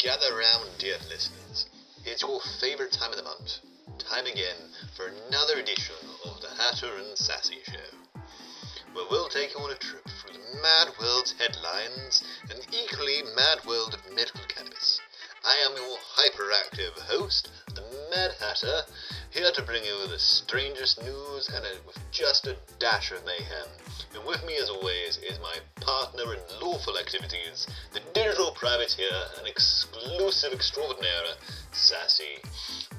Gather round, dear listeners. It's your favourite time of the month. Time again for another edition of the Hatter and Sassy Show, where we'll take you on a trip through the mad world's headlines and equally mad world of medical cannabis. I am your hyperactive host, the Mad Hatter, here to bring you the strangest news and with just a dash of mayhem. And with me, as always, is my partner in lawful activities, the digital privateer and exclusive extraordinaire, Sassy.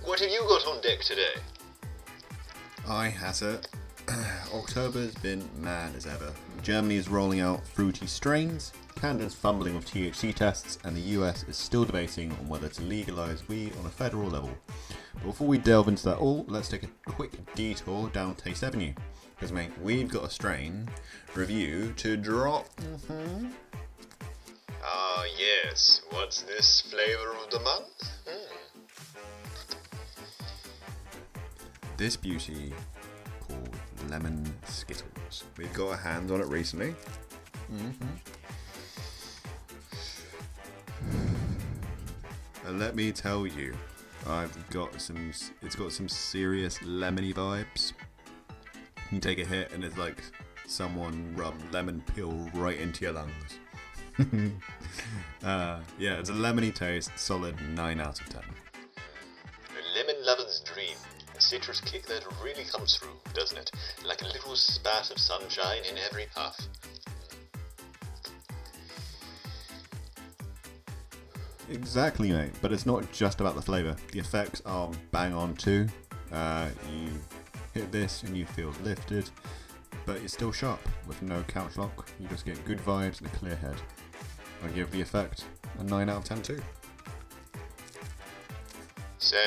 What have you got on deck today? Hi, Hatter. October's been mad as ever. Germany is rolling out fruity strains, Canada's fumbling with THC tests, and the US is still debating on whether to legalise weed on a federal level. But before we delve into that all, let's take a quick detour down Taste Avenue. Because, mate, we've got a strain review to drop. Ah, yes. What's this flavour of the month? This beauty called Lemon Skittles. We've got our hands on it recently. And let me tell you, it's got some serious lemony vibes. You take a hit and it's like someone rubbed lemon peel right into your lungs. Yeah, it's a lemony taste, solid 9 out of 10. A lemon lover's dream. A citrus kick that really comes through, doesn't it? Like a little spat of sunshine in every puff. Exactly, mate. But it's not just about the flavour. The effects are bang on too. You hit this and you feel lifted, but you're still sharp with no couch lock. You just get good vibes and a clear head. I give the effect a 9 out of 10 too. So,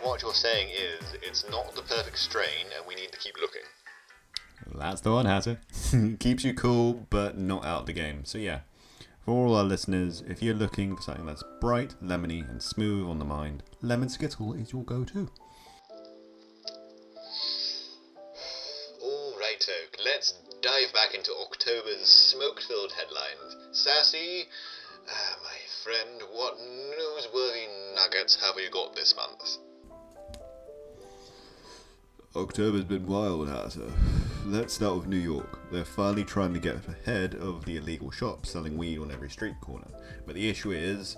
what you're saying is, it's not the perfect strain and we need to keep looking. That's the one, Hatter. Keeps you cool, but not out of the game. So yeah, for all our listeners, if you're looking for something that's bright, lemony, and smooth on the mind, Lemon Skittle is your go-to. Alrighto, let's dive back into October's smoke-filled headlines. Sassy, my friend, what newsworthy nuggets have we got this month? October's been wild, Hatter. Let's start with New York. They're finally trying to get ahead of the illegal shops selling weed on every street corner. But the issue is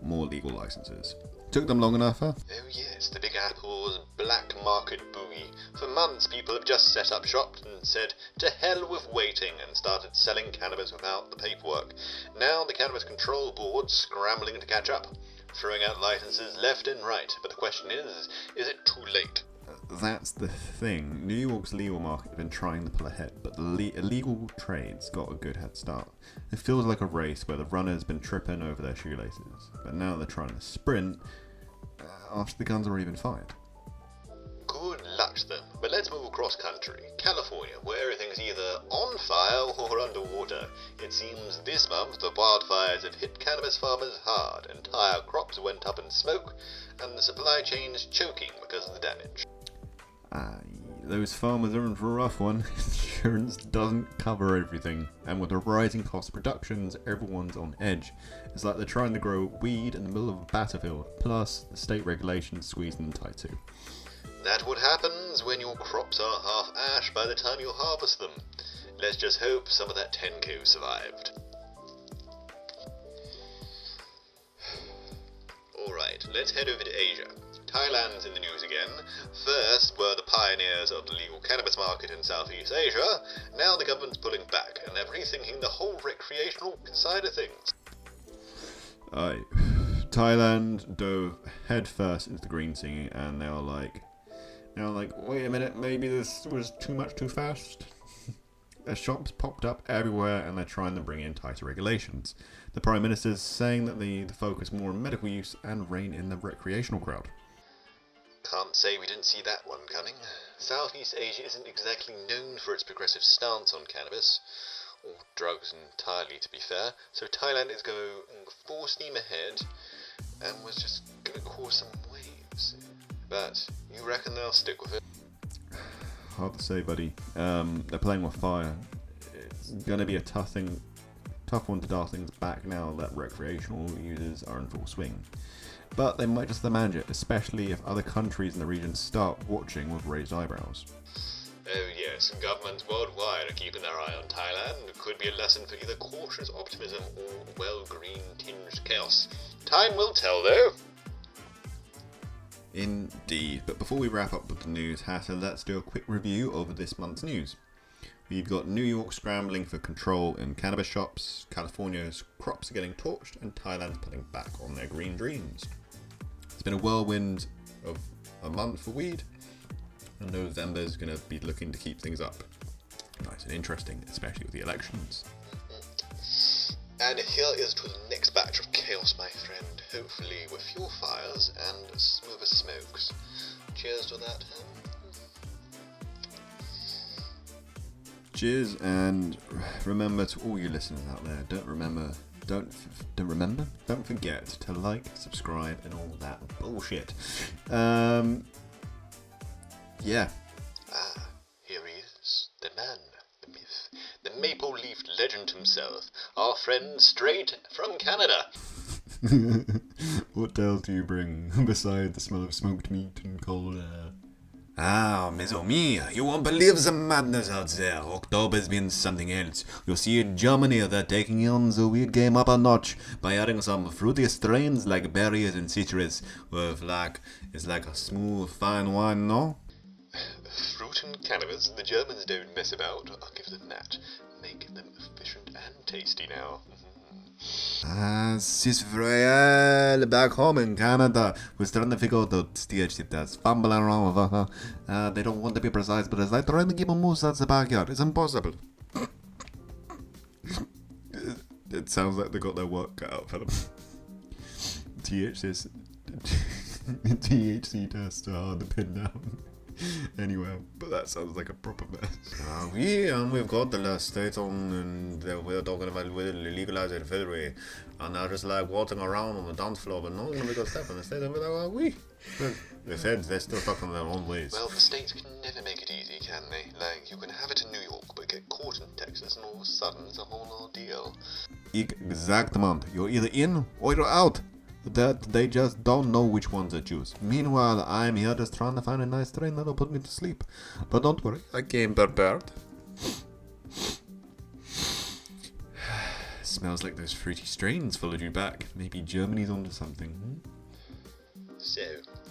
more legal licenses. Took them long enough, huh? Oh yes, the Big Apple's black market boogie. For months people have just set up shop and said, to hell with waiting, and started selling cannabis without the paperwork. Now the Cannabis Control Board's scrambling to catch up, throwing out licenses left and right. But the question is it too late? That's the thing. New York's legal market has been trying to pull ahead, but the illegal trade's got a good head start. It feels like a race where the runner's been tripping over their shoelaces, but now they're trying to sprint after the gun's already been fired. Good luck to them, but let's move across country. California, where everything's either on fire or underwater. It seems this month the wildfires have hit cannabis farmers hard. Entire crops went up in smoke, and the supply chain's choking because of the damage. Those farmers are in for a rough one. Insurance doesn't cover everything, and with the rising cost of productions, everyone's on edge. It's like they're trying to grow weed in the middle of a battlefield, plus the state regulations squeezing them tight too. That's what happens when your crops are half ash by the time you harvest them. Let's just hope some of that 10k survived. Alright, let's head over to Asia. Thailand's in the news again. First were the pioneers of the legal cannabis market in Southeast Asia. Now the government's pulling back, and they're rethinking the whole recreational side of things. Thailand dove headfirst into the green scene, and they were like, wait a minute, maybe this was too much too fast. Their shops popped up everywhere, and they're trying to bring in tighter regulations. The Prime Minister's saying that they focus more on medical use and rein in the recreational crowd. Can't say we didn't see that one coming. Southeast Asia isn't exactly known for its progressive stance on cannabis, or drugs entirely to be fair, so Thailand is going full steam ahead, and was just going to cause some waves. But you reckon they'll stick with it? Hard to say, buddy. They're playing with fire. It's going to be a tough thing Tough one to dial things back now that recreational users are in full swing. But they might just manage it, especially if other countries in the region start watching with raised eyebrows. Oh yes, governments worldwide are keeping their eye on Thailand. It could be a lesson for either cautious optimism or, well, green-tinged chaos. Time will tell, though. Indeed, but before we wrap up with the news, Hatter, let's do a quick review of this month's news. We've got New York scrambling for control in cannabis shops, California's crops are getting torched, and Thailand's putting back on their green dreams. It's been a whirlwind of a month for weed, and November's going to be looking to keep things up. Nice and interesting, especially with the elections. And here is to the next batch of chaos, my friend, hopefully with fewer fires and smoother smokes. Cheers to that. Cheers, and remember to all you listeners out there, don't forget to like, subscribe, and all that bullshit. Yeah. Here he is, the man, the myth, the maple leaf legend himself, our friend straight from Canada. What tales do you bring besides the smell of smoked meat and cold air? Ah, mes amis, you won't believe the madness out there. October's been something else. You see, in Germany, they're taking on the weed game up a notch by adding some fruity strains like berries and citrus. It's like a smooth, fine wine, no? Fruit and cannabis, the Germans don't mess about. I'll give them that. Make them efficient and tasty now. C'est vrai, back home in Canada, we're starting to figure out the THC that's fumbling around with they don't want to be precise, but it's like trying to keep a moose out the backyard. It's impossible. It sounds like they got their work cut out for them. THC tests are hard to pin down. Anyway, but that sounds like a proper mess. And we've got the last state on, and we're talking about will legalize it federally, and they're just like walking around on the dance floor, but no one's gonna go step in the state, and we're like, we. The feds, they're still stuck in their own ways. Well, the states can never make it easy, can they? Like, you can have it in New York, but get caught in Texas, and all of a sudden it's a whole ordeal. Exactement. You're either in or you're out. That they just don't know which one to choose. Meanwhile, I'm here just trying to find a nice train that'll put me to sleep. But don't worry, I came prepared. Smells like those fruity strains followed you back. Maybe Germany's onto something. So,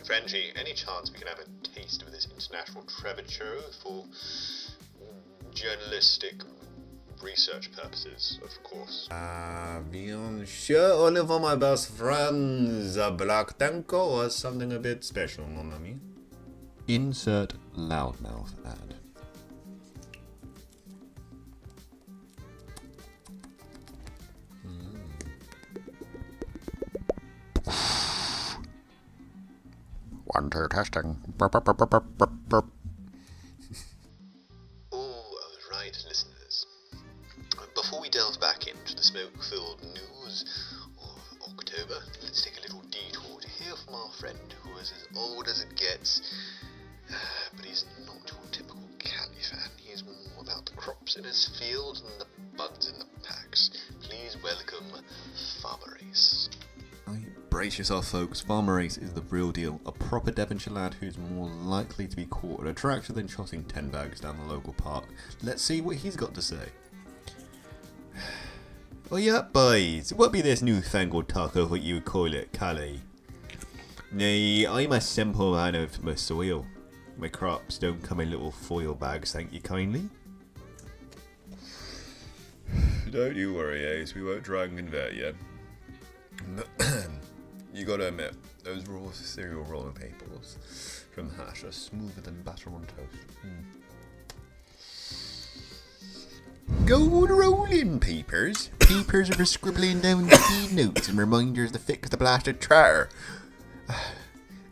Frenchie, any chance we can have a taste of this international treasure for journalistic research purposes, of course? Bien sure, only for my best friends. A black tanko or something a bit special, mon ami. Insert loudmouth ad. One, two, testing. Burp, burp, burp, burp, burp, burp. Right, listeners. Before we delve back into the smoke-filled news of October, let's take a little detour to hear from our friend who is as old as it gets, but he's not your typical Cali fan. He's more about the crops in his field and the buds in the packs. Please welcome Farmer Ace. Brace yourself, folks. Farmer Ace is the real deal. A proper Devonshire lad who's more likely to be caught at a tractor than shotting 10 bags down the local park. Let's see what he's got to say. Oh yeah, boys. What be this newfangled talk of what you call it, Cali? Nay, I'm a simple man of my soil. My crops don't come in little foil bags, thank you kindly. Don't you worry, Ace. We won't try and convert you. You gotta admit, those raw cereal roller papers from Hash are smoother than butter on toast. Gold rolling papers. Papers are for scribbling down the key notes and reminders to fix the blasted tractor.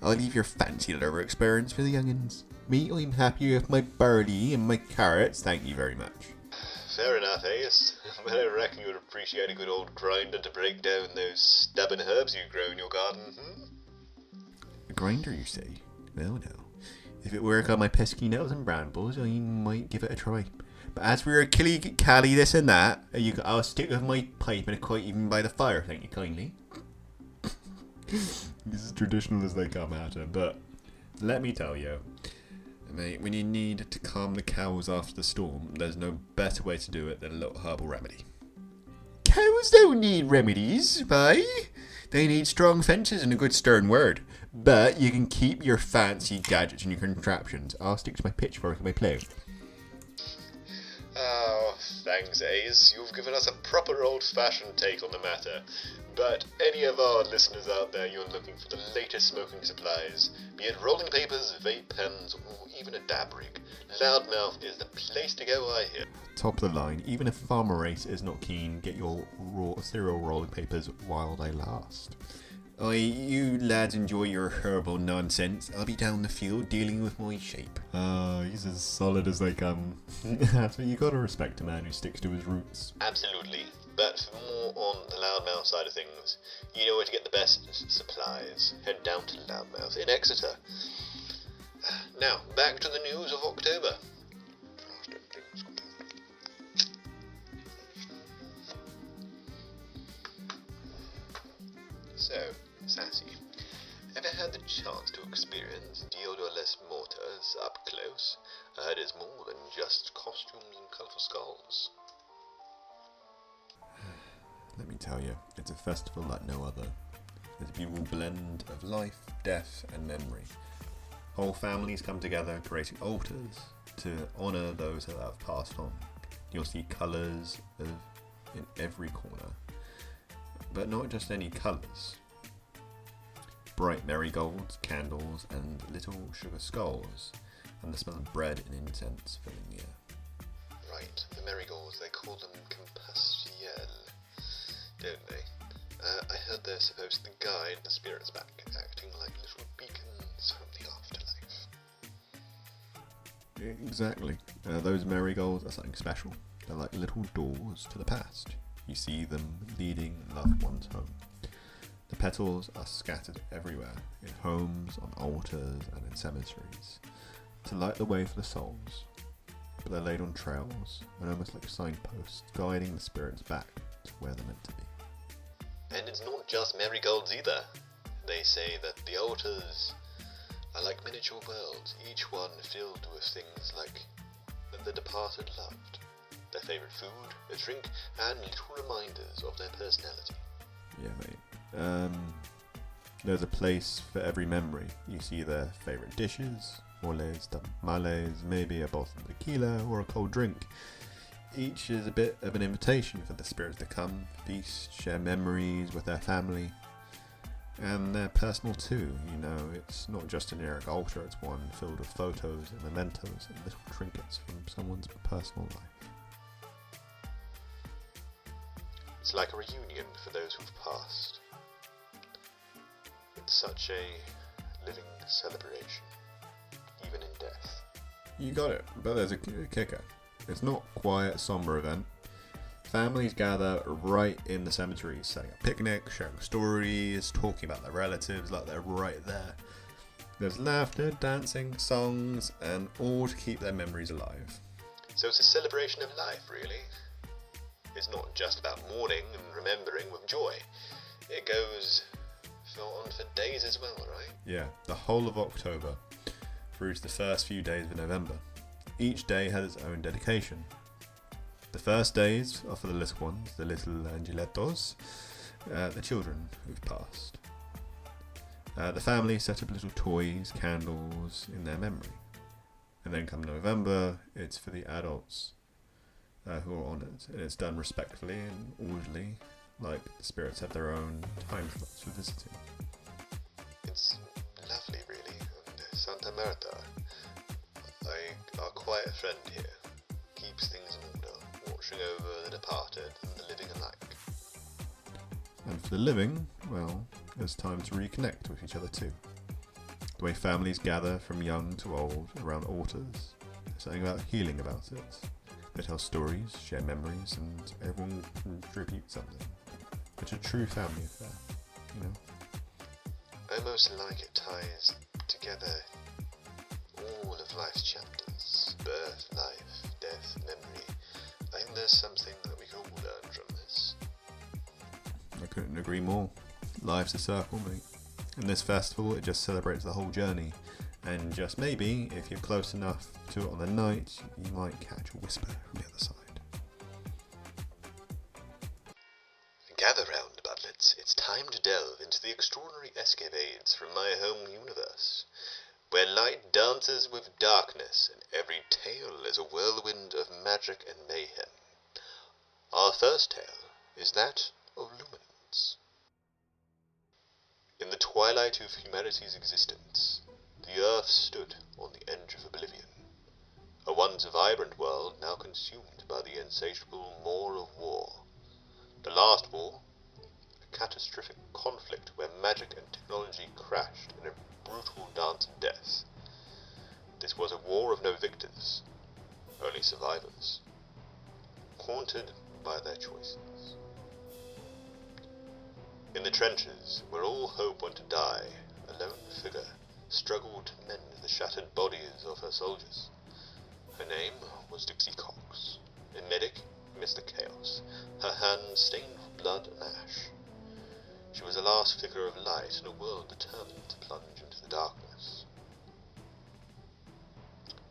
I'll leave your fancy liver experience for the youngins. Me, I'm happy with my barley and my carrots, thank you very much. Fair enough, Ace. But I reckon you would appreciate a good old grinder to break down those stubborn herbs you grow in your garden, A grinder, you say? Well, no. If it work on my pesky nettles and brambles, I might give it a try. But as for your killy cally this and that, I'll stick with my pipe and a kite even by the fire, thank you kindly. This is traditional as they come at her, but let me tell you, mate, when you need to calm the cows after the storm, there's no better way to do it than a little herbal remedy. Cows don't need remedies, bye. They need strong fences and a good stern word. But you can keep your fancy gadgets and your contraptions. I'll stick to my pitchfork and my plough. Oh, thanks, Ace. You've given us a proper old-fashioned take on the matter. But any of our listeners out there, you're looking for the latest smoking supplies, be it rolling papers, vape pens, or even a dab rig, Loudmouth is the place to go, I hear. Top of the line, even if Farmer Race is not keen, get your raw cereal rolling papers while they last. You lads enjoy your herbal nonsense. I'll be down the field dealing with my sheep. He's as solid as they come. So you gotta respect a man who sticks to his roots. Absolutely. But for more on the Loudmouth side of things, you know where to get the best supplies. Head down to Loudmouth in Exeter. Now, back to the news of October. So, Sassy, ever had the chance to experience deodorless mortars up close? I heard it's more than just costumes and colourful skulls. Let me tell you, it's a festival like no other. It's a beautiful blend of life, death and memory. Whole families come together creating altars to honour those that have passed on. You'll see colours in every corner. But not just any colours. Bright marigolds, candles and little sugar skulls, and the smell of bread and incense filling the air. Right, the marigolds, they call them combustiel, don't they? I heard they're supposed to guide the spirits back, acting like little beacons from the afterlife. Exactly. Those marigolds are something special. They're like little doors to the past. You see them leading loved ones home. The petals are scattered everywhere, in homes, on altars, and in cemeteries, to light the way for the souls. But they're laid on trails, and almost like signposts, guiding the spirits back to where they're meant to be. And it's not just marigolds either. They say that the altars are like miniature worlds, each one filled with things like that the departed loved, their favourite food, a drink, and little reminders of their personality. Yeah, mate. There's a place for every memory. You see their favourite dishes, moles, tamales, maybe a bottle of tequila or a cold drink. Each is a bit of an invitation for the spirits to come, feast, share memories with their family. And they're personal too, you know, it's not just an generic altar, it's one filled with photos and mementos and little trinkets from someone's personal life. It's like a reunion for those who've passed. It's such a living celebration, even in death. You got it, but there's a kicker. It's not a quiet, somber event. Families gather right in the cemeteries, setting up picnics, sharing stories, talking about their relatives like they're right there. There's laughter, dancing, songs, and all to keep their memories alive. So it's a celebration of life, really. It's not just about mourning and remembering with joy. It goes on for days as well, right? Yeah, the whole of October through to the first few days of November. Each day has its own dedication. The first days are for the little ones, the little angeletos, the children who've passed. The family set up little toys, candles in their memory. And then come November, it's for the adults who are honoured. And it's done respectfully and orderly, like the spirits have their own time slots for visiting. It's lovely, really. And Santa Marta, our quiet friend here, keeps things in order, watching over the departed and the living alike. And for the living, well, it's time to reconnect with each other too. The way families gather from young to old around altars, there's something about healing about it. They tell stories, share memories, and everyone contributes something. It's a true family affair, you know? Almost like it ties together all of life's chapters. birth, life, death, memory. I think there's something that we can all learn from this. I couldn't agree more. Life's a circle, mate. And this festival, it just celebrates the whole journey. And just maybe, if you're close enough to it on the night, you might catch a whisper from the other side. Gather round, budlets. It's time to delve into the extraordinary escapades from my home universe, where light dances with darkness, and every tale is a whirlwind of magic and mayhem. Our first tale is that of Luminance. In the twilight of humanity's existence, the earth stood on the edge of oblivion, a once vibrant world now consumed by the insatiable maw of war. The last war, a catastrophic conflict where magic and technology crashed in a brutal dance of death. This was a war of no victors, only survivors, haunted by their choices. In the trenches, where all hope went to die, a lone figure struggled to mend the shattered bodies of her soldiers. Her name was Dixie Cox, a medic amidst the chaos, her hands stained with blood and ash. She was the last flicker of light in a world determined to plunge into the darkness.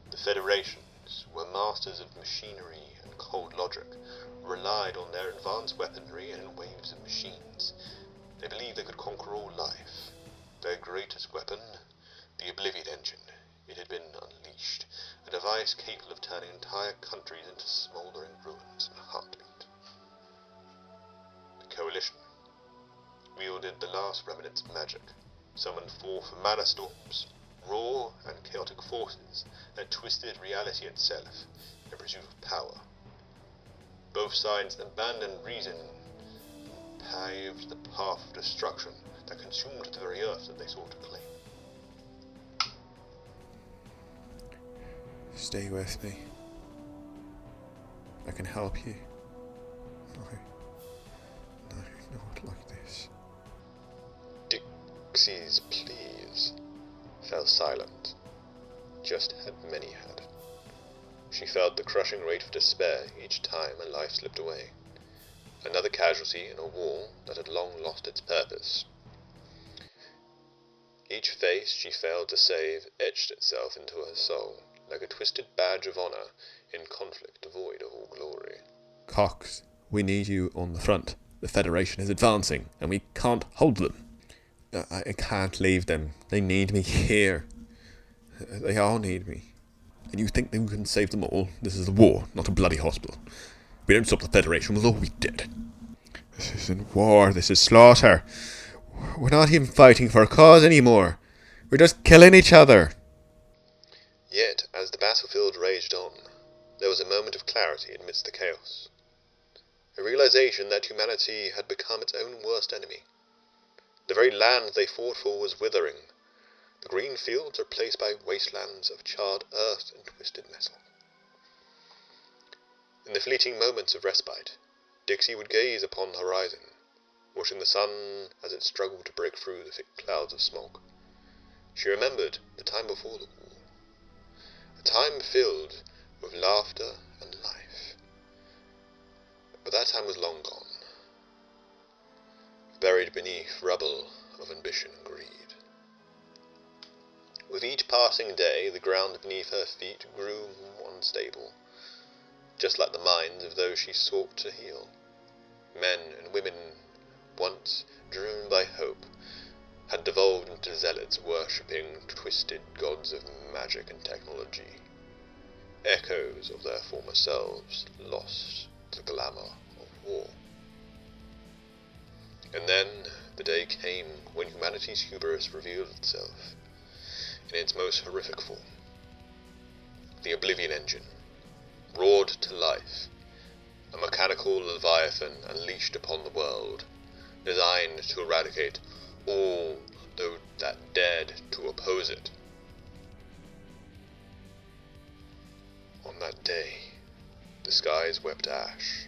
The Federations were masters of machinery and cold logic, relied on their advanced weaponry and in waves of machines. They believed they could conquer all life. Their greatest weapon, the Oblivion Engine. It had been unleashed, a device capable of turning entire countries into smouldering ruins in a heartbeat. The Coalition wielded the last remnants of magic, summoned forth mana storms, raw and chaotic forces that twisted reality itself in pursuit of power. Both sides abandoned reason and paved the path of destruction that consumed the very earth that they sought to claim. Stay with me. I can help you. No, not like this. Dixie's pleas fell silent, just had many had. She felt the crushing weight of despair each time a life slipped away. Another casualty in a war that had long lost its purpose. Each face she failed to save etched itself into her soul, like a twisted badge of honor in conflict devoid of all glory. Cox, we need you on the front. The Federation is advancing, and we can't hold them. I can't leave them. They need me here. They all need me. And you think that we can save them all? This is a war, not a bloody hospital. If we don't stop the Federation, we'll all be dead. This isn't war, this is slaughter. We're not even fighting for a cause anymore. We're just killing each other. Yet, as the battlefield raged on, there was a moment of clarity amidst the chaos. A realization that humanity had become its own worst enemy. The very land they fought for was withering. The green fields replaced by wastelands of charred earth and twisted metal. In the fleeting moments of respite, Dixie would gaze upon the horizon, watching the sun as it struggled to break through the thick clouds of smoke. She remembered the time before the war, a time filled with laughter and life. But that time was long gone, buried beneath rubble of ambition and greed. With each passing day, the ground beneath her feet grew more unstable, just like the minds of those she sought to heal. Men and women, once driven by hope, had devolved into zealots worshipping twisted gods of magic and technology, echoes of their former selves lost to the glamour of war. And then the day came when humanity's hubris revealed itself in its most horrific form. The Oblivion Engine, roared to life, a mechanical leviathan unleashed upon the world, designed to eradicate all those that dared to oppose it. On that day, the skies wept ash.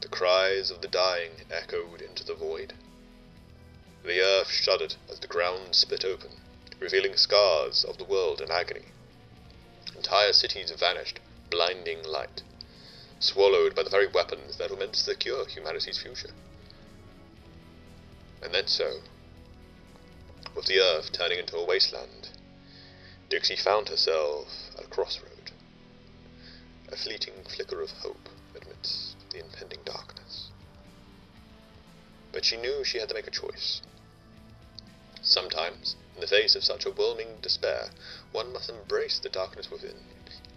The cries of the dying echoed into the void. The earth shuddered as the ground split open, revealing scars of the world in agony. Entire cities vanished, blinding light, swallowed by the very weapons that were meant to secure humanity's future. And then so, with the earth turning into a wasteland, Dixie found herself at a crossroad, a fleeting flicker of hope amidst the impending darkness. But she knew she had to make a choice. Sometimes, in the face of such overwhelming despair, one must embrace the darkness within,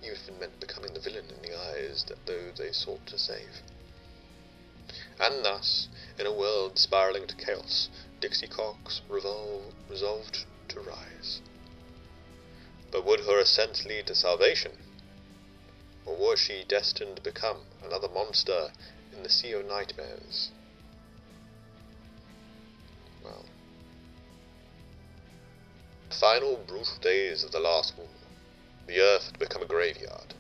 even if it meant becoming the villain in the eyes that those they sought to save. And thus, in a world spiraling to chaos, Dixie Cox resolved to rise. But would her ascent lead to salvation? Or was she destined to become another monster in the sea of nightmares? Well, the final brutal days of the last war, the earth had become a graveyard.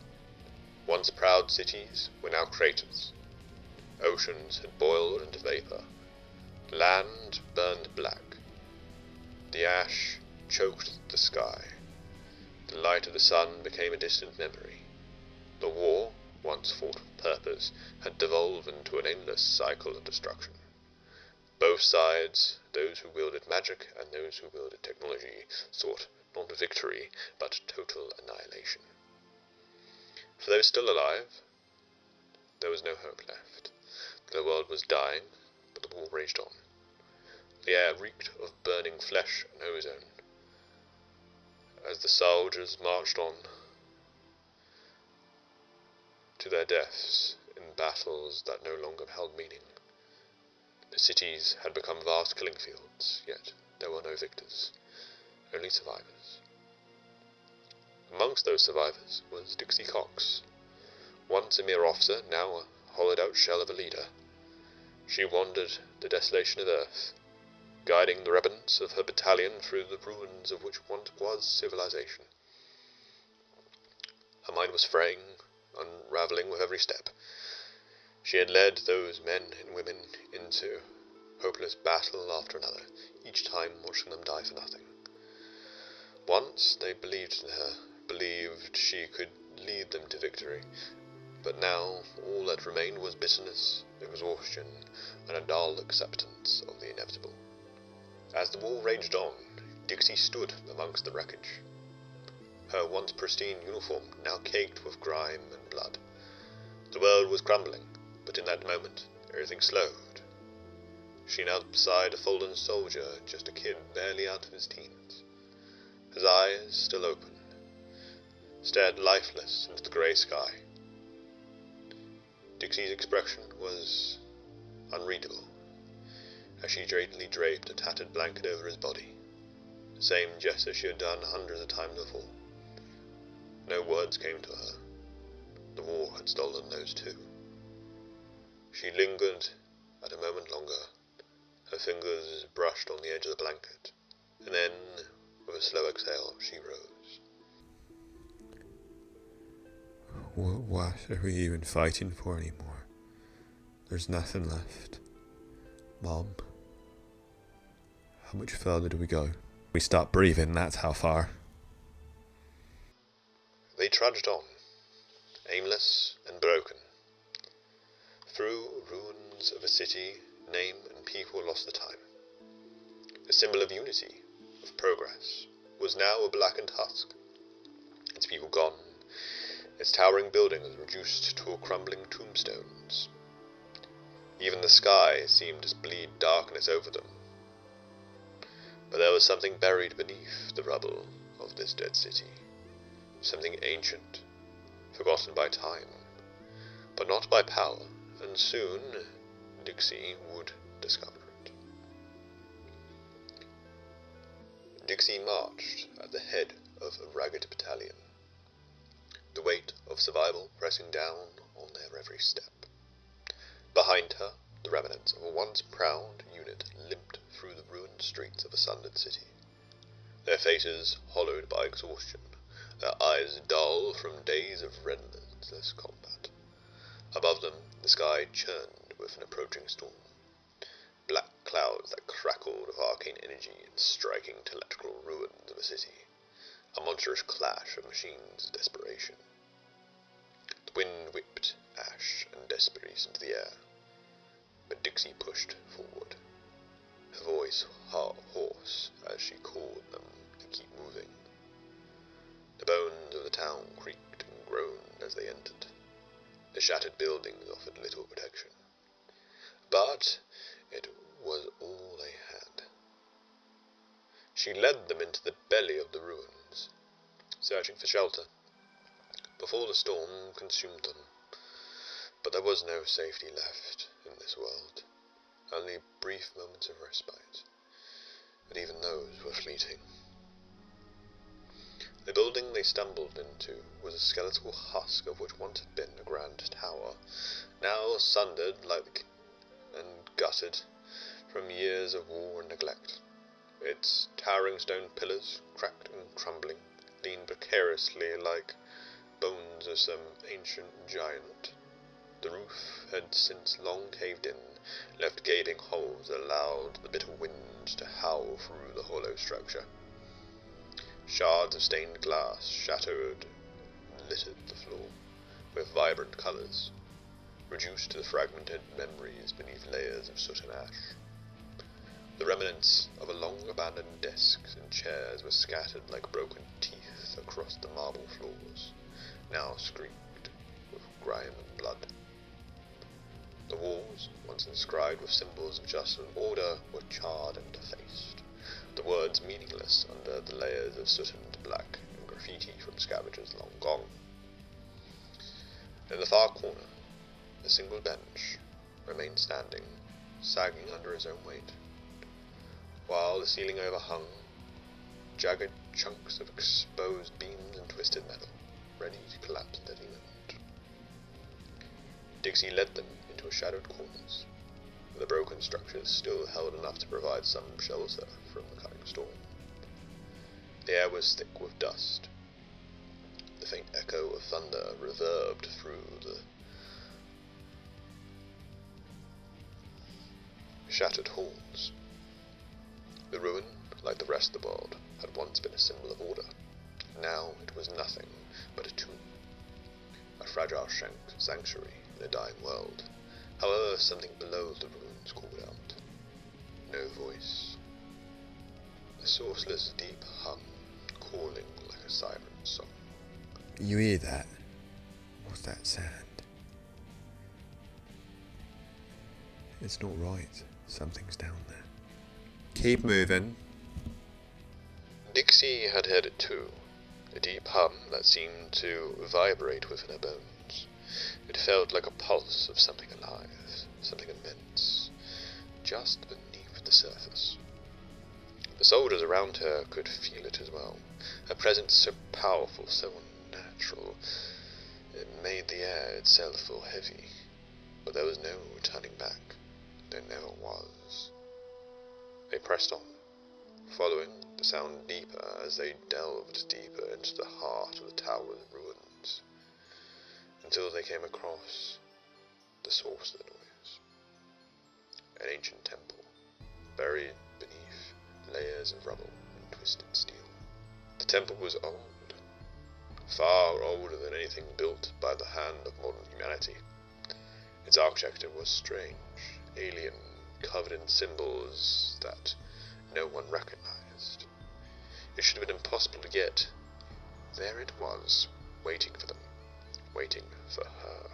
Once proud cities were now craters. Oceans had boiled into vapor. Land burned black. The ash choked the sky. The light of the sun became a distant memory. The war, once fought with purpose, had devolved into an endless cycle of destruction. Both sides, those who wielded magic and those who wielded technology, sought not victory, but total annihilation. For those still alive, there was no hope left. The world was dying, but the war raged on. The air reeked of burning flesh and ozone. As the soldiers marched on to their deaths in battles that no longer held meaning, the cities had become vast killing fields, yet there were no victors, only survivors. Amongst those survivors was Dixie Cox, once a mere officer, now a hollowed-out shell of a leader. She wandered the desolation of earth, guiding the remnants of her battalion through the ruins of which once was civilization. Her mind was fraying, unraveling with every step. She had led those men and women into hopeless battle after another, each time watching them die for nothing. Once they believed in her, believed she could lead them to victory, but now all that remained was bitterness, exhaustion, and a dull acceptance of the inevitable. As the war raged on, Dixie stood amongst the wreckage. Her once pristine uniform now caked with grime and blood. The world was crumbling, but in that moment everything slowed. She knelt beside a fallen soldier, just a kid barely out of his teens. His eyes, still open, stared lifeless into the grey sky. Dixie's expression was unreadable, as she gently draped a tattered blanket over his body, the same gesture she had done hundreds of times before. No words came to her. The war had stolen those too. She lingered at a moment longer. Her fingers brushed on the edge of the blanket, and then, with a slow exhale, she rose. What are we even fighting for anymore? There's nothing left. Mom, how much further do we go? We start breathing, that's how far. They trudged on, aimless and broken. Through ruins of a city, name and people lost the time. A symbol of unity, of progress, was now a blackened husk. Its people gone, its towering buildings reduced to crumbling tombstones. Even the sky seemed to bleed darkness over them. But there was something buried beneath the rubble of this dead city. Something ancient, forgotten by time, but not by power, and soon Dixie would discover it. Dixie marched at the head of a ragged battalion, the weight of survival pressing down on their every step. Behind her, the remnants of a once proud unit limped through the ruined streets of a sundered city, their faces hollowed by exhaustion, their eyes dull from days of relentless combat. Above them, the sky churned with an approaching storm. Black clouds that crackled with arcane energy and striking to electrical ruins of a city. a monstrous clash of machines' desperation. The wind whipped ash and debris into the air, but Dixie pushed forward, her voice hoarse as she called them to keep moving. The bones of the town creaked and groaned as they entered. The shattered buildings offered little protection, but it was all they had. She led them into the belly of the ruins, searching for shelter, before the storm consumed them. But there was no safety left in this world, only brief moments of respite, and even those were fleeting. The building they stumbled into was a skeletal husk of which once had been a grand tower, now sundered and gutted from years of war and neglect. Its towering stone pillars, cracked and crumbling, leaned precariously like bones of some ancient giant. The roof had since long caved in, left gaping holes that allowed the bitter winds to howl through the hollow structure. Shards of stained glass shattered and littered the floor with vibrant colours, reduced to fragmented memories beneath layers of soot and ash. The remnants of a long-abandoned desks and chairs were scattered like broken teeth across the marble floors, now streaked with grime and blood. The walls, once inscribed with symbols of justice and order, were charred and defaced, the words meaningless under the layers of soot and black and graffiti from scavengers long gone. In the far corner, a single bench remained standing, sagging under its own weight, while the ceiling overhung jagged chunks of exposed beams and twisted metal, ready to collapse at any moment. Dixie led them into a shadowed corners, where the broken structures still held enough to provide some shelter from the coming storm. The air was thick with dust. The faint echo of thunder reverbed through the shattered halls. The ruin, like the rest of the world, had once been a symbol of order. Now it was nothing but a tomb, a fragile sanctuary in a dying world. However, something below the ruins called out. No voice. A sourceless deep hum, calling like a siren song. You hear that? What's that sound? It's not right. Something's down there. Keep moving. Dixie had heard it too, a deep hum that seemed to vibrate within her bones. It felt like a pulse of something alive, something immense, just beneath the surface. The soldiers around her could feel it as well, her presence so powerful, so unnatural. It made the air itself feel heavy, but there was no turning back. There never was. They pressed on, following the sound deeper as they delved deeper into the heart of the tower's ruins, until they came across the source of the noise. An ancient temple, buried beneath layers of rubble and twisted steel. The temple was old, far older than anything built by the hand of modern humanity. Its architecture was strange, alien, covered in symbols that no one recognized. It should have been impossible to get. There it was, waiting for them, waiting for her.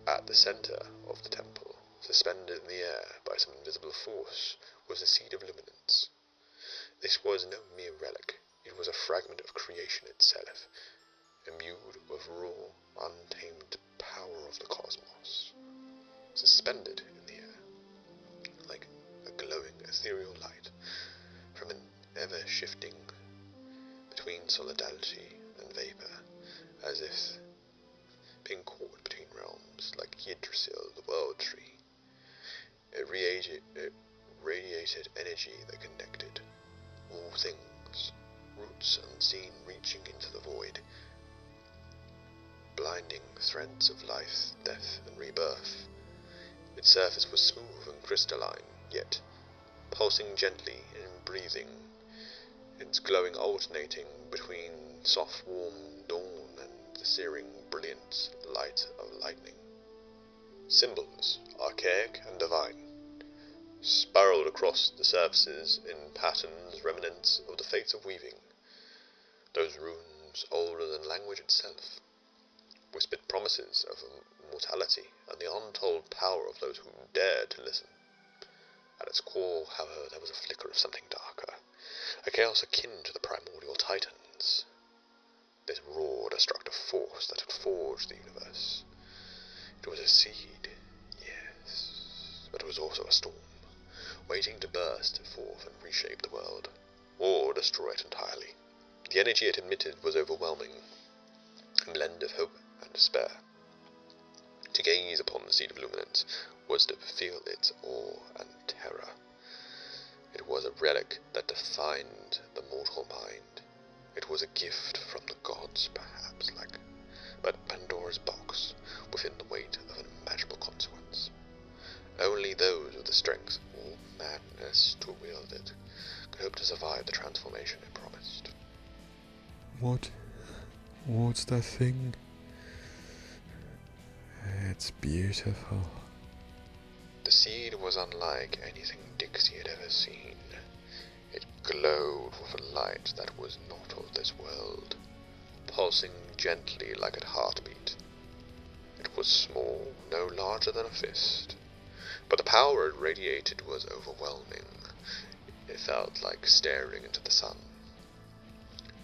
At the center of the temple, suspended in the air by some invisible force, was the seed of Luminance. This was no mere relic. It was a fragment of creation itself, imbued with raw, untamed power of the cosmos, suspended in the air, like a glowing ethereal light from an ever-shifting between solidity and vapor, as if being caught between realms, like Yggdrasil, the world tree. It radiated energy that connected all things, roots unseen reaching into the void, blinding threads of life, death, and rebirth. Its surface was smooth and crystalline, yet pulsing gently and breathing its glowing alternating between soft warm dawn and the searing brilliant light of lightning. Symbols, archaic and divine, spiraled across the surfaces in patterns remnants of the fates of weaving. Those runes, older than language itself, whispered promises of immortality and the untold power of those who dared to listen. At its core, however, there was a flicker of something darker, a chaos akin to the primordial titans. This raw, destructive force that had forged the universe. It was a seed, yes, but it was also a storm, waiting to burst forth and reshape the world, or destroy it entirely. The energy it emitted was overwhelming, a blend of hope and despair. To gaze upon the seed of Luminance was to feel its awe and terror. It was a relic that defined the mortal mind. It was a gift from the gods, perhaps, but Pandora's box, within the weight of an unimaginable consequence. Only those with the strength or madness to wield it could hope to survive the transformation it promised. What's that thing? It's beautiful. The seed was unlike anything Dixie had ever seen. It glowed with a light that was not of this world, pulsing gently like a heartbeat. It was small, no larger than a fist, but the power it radiated was overwhelming. It felt like staring into the sun,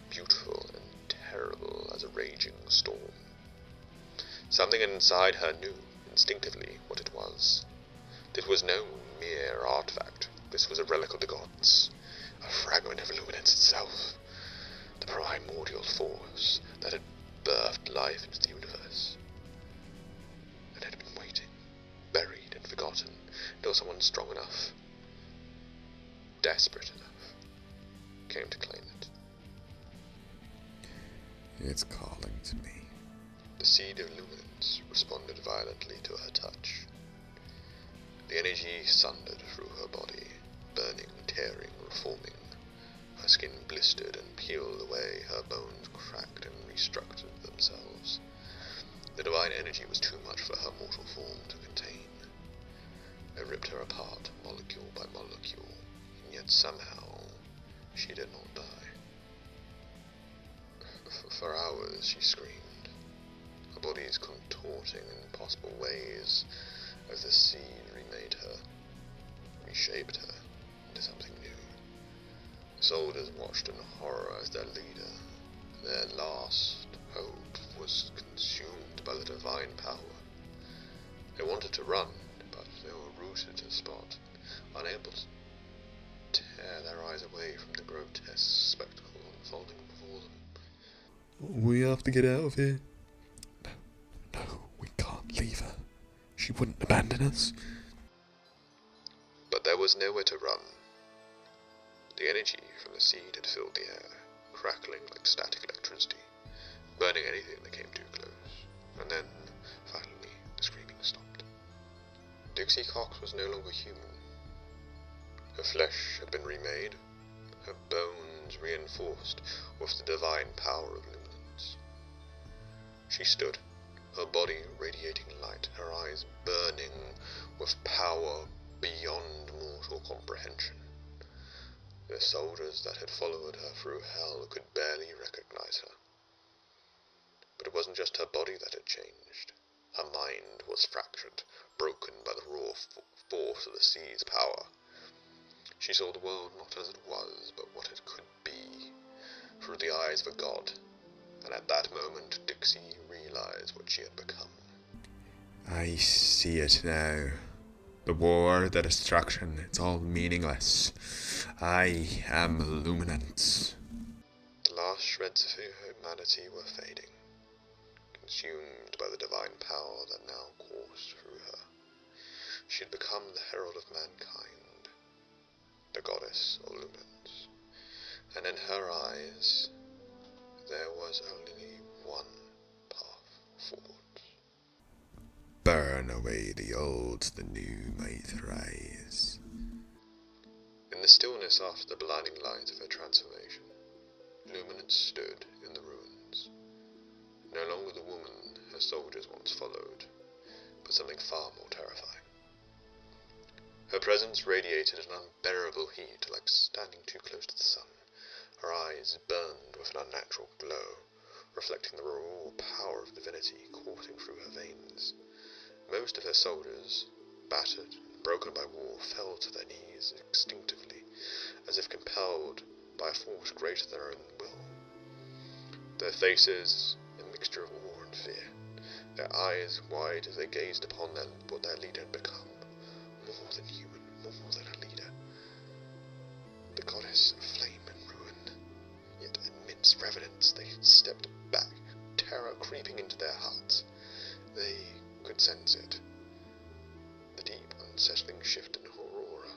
beautiful and terrible as a raging storm. Something inside her knew instinctively what it was. This was no mere artifact. This was a relic of the gods, a fragment of Luminance itself, the primordial force that had birthed life into the universe, and had been waiting, buried and forgotten, until someone strong enough, desperate enough, came to claim it. It's calling to me. The seed of Luminance responded violently to her touch. The energy sundered through her body, burning, tearing, reforming. Her skin blistered and peeled away, her bones cracked and restructured themselves. The divine energy was too much for her mortal form to contain. It ripped her apart, molecule by molecule, and yet somehow she did not die. For hours she screamed, her bodies contorting in impossible ways as the seed remade her, reshaped her into something new. The soldiers watched in horror as their leader, their last hope, was consumed by the divine power. They wanted to run, but they were rooted to the spot, unable to tear their eyes away from the grotesque spectacle unfolding before them. We have to get out of here. No, we can't leave her. She wouldn't abandon us. But there was nowhere to run. The energy from the seed had filled the air, crackling like static electricity, burning anything that came too close. And then, finally, the screaming stopped. Dixie Cox was no longer human. Her flesh had been remade, her bones reinforced with the divine power of Luminance. She stood, her body radiating light, her eyes burning with power beyond mortal comprehension. The soldiers that had followed her through hell could barely recognize her. But it wasn't just her body that had changed. Her mind was fractured, broken by the raw force of the sea's power. She saw the world not as it was, but what it could be, through the eyes of a god. And at that moment, Dixie realized what she had become. I see it now. The war, the destruction, it's all meaningless. I am Luminance. The last shreds of her humanity were fading, consumed by the divine power that now coursed through her. She had become the herald of mankind, the goddess of Luminance, and in her eyes there was only one path forward. Burn away the old, the new might rise. In the stillness after the blinding light of her transformation, Luminance stood in the ruins. No longer the woman her soldiers once followed, but something far more terrifying. Her presence radiated an unbearable heat, like standing too close to the sun. Her eyes burned with an unnatural glow, reflecting the raw power of divinity coursing through her veins. Most of her soldiers, battered and broken by war, fell to their knees instinctively, as if compelled by a force greater than their own will. Their faces a mixture of awe and fear, their eyes wide as they gazed upon what their leader had become, more than human, more than a leader. The goddess of flame and ruin. Yet amidst reverence they stepped back, terror creeping into their hearts. They could sense it. The deep, unsettling shift in her aura.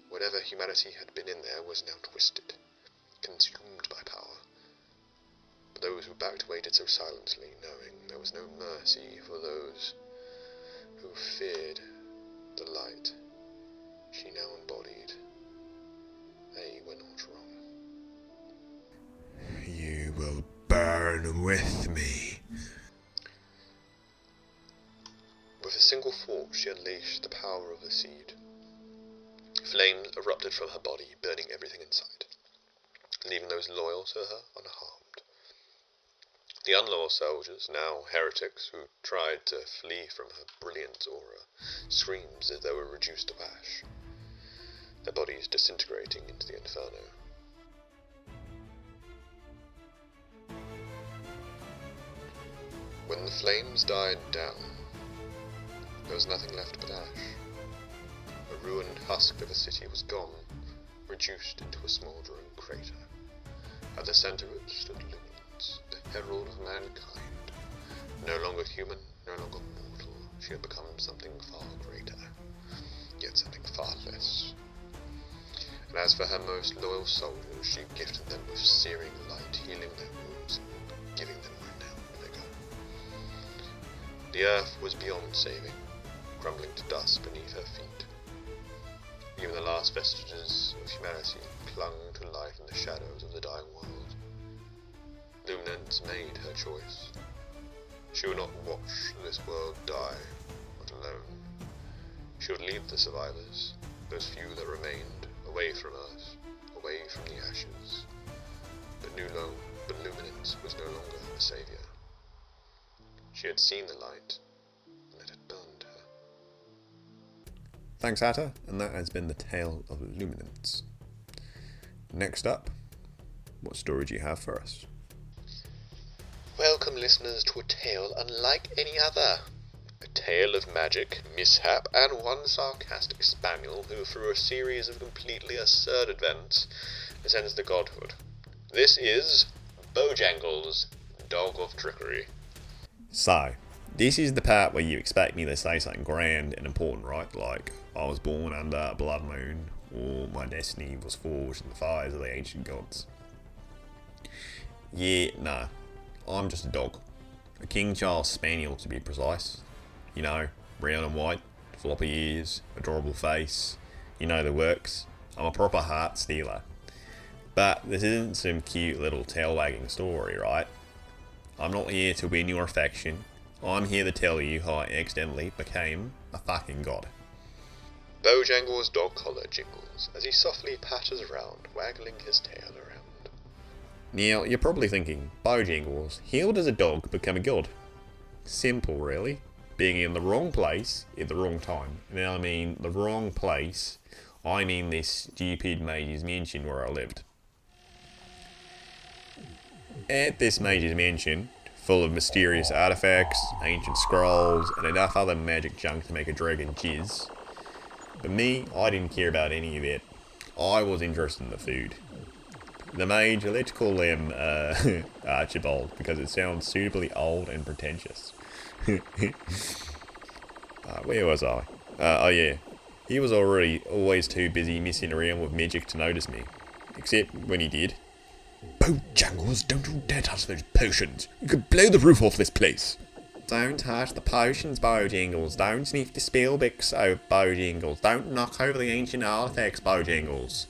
Whatever humanity had been in there was now twisted, consumed by power. But those who backed away did so silently, knowing there was no mercy for those who feared the light she now embodied. They were not wrong. You will burn with me. With a single thought, she unleashed the power of the seed. Flames erupted from her body, burning everything in sight, leaving those loyal to her unharmed. The unloyal soldiers, now heretics who tried to flee from her brilliant aura, screamed as if they were reduced to ash, their bodies disintegrating into the inferno. When the flames died down, there was nothing left but ash. A ruined husk of a city was gone, reduced into a smouldering crater. At the centre of it stood Luminance, the herald of mankind. No longer human, no longer mortal, she had become something far greater, yet something far less. And as for her most loyal soldiers, she gifted them with searing light, healing their wounds, and giving them renowned vigour. The earth was beyond saving, crumbling to dust beneath her feet. Even the last vestiges of humanity clung to life in the shadows of the dying world. Luminance made her choice. She would not watch this world die, but alone. She would leave the survivors, those few that remained, away from Earth, away from the ashes. But Luminance was no longer a saviour. She had seen the light, and it had burned her. Thanks, Hatter, and that has been the tale of Luminance. Next up, what story do you have for us? Welcome, listeners, to a tale unlike any other. A tale of magic, mishap, and one sarcastic spaniel who, through a series of completely absurd events, ascends to godhood. This is Bojangles, Dog of Trickery. So, this is the part where you expect me to say something grand and important, right? Like, I was born under a blood moon, or my destiny was forged in the fires of the ancient gods. Yeah, no. I'm just a dog. A King Charles Spaniel, to be precise. You know, brown and white, floppy ears, adorable face. You know the works. I'm a proper heart stealer. But this isn't some cute little tail-wagging story, right? I'm not here to win your affection. I'm here to tell you how I accidentally became a fucking god. Bojangles' dog collar jingles as he softly patters around, waggling his tail around. Now, you're probably thinking, Bojangles, how does a dog become a god? Simple, really. Being in the wrong place at the wrong time. Now, I mean the wrong place, I mean this stupid mage's mansion where I lived. At this mage's mansion, full of mysterious artifacts, ancient scrolls, and enough other magic junk to make a dragon jizz. But me, I didn't care about any of it. I was interested in the food. The mage, let's call him Archibald, because it sounds suitably old and pretentious. Where was I? Oh yeah, he was always too busy messing around with magic to notice me. Except when he did. Bojangles, don't you dare touch those potions. You could blow the roof off this place. Don't touch the potions, Bojangles. Don't sniff the spellbooks, Bojangles. Don't knock over the ancient artifacts, Bojangles.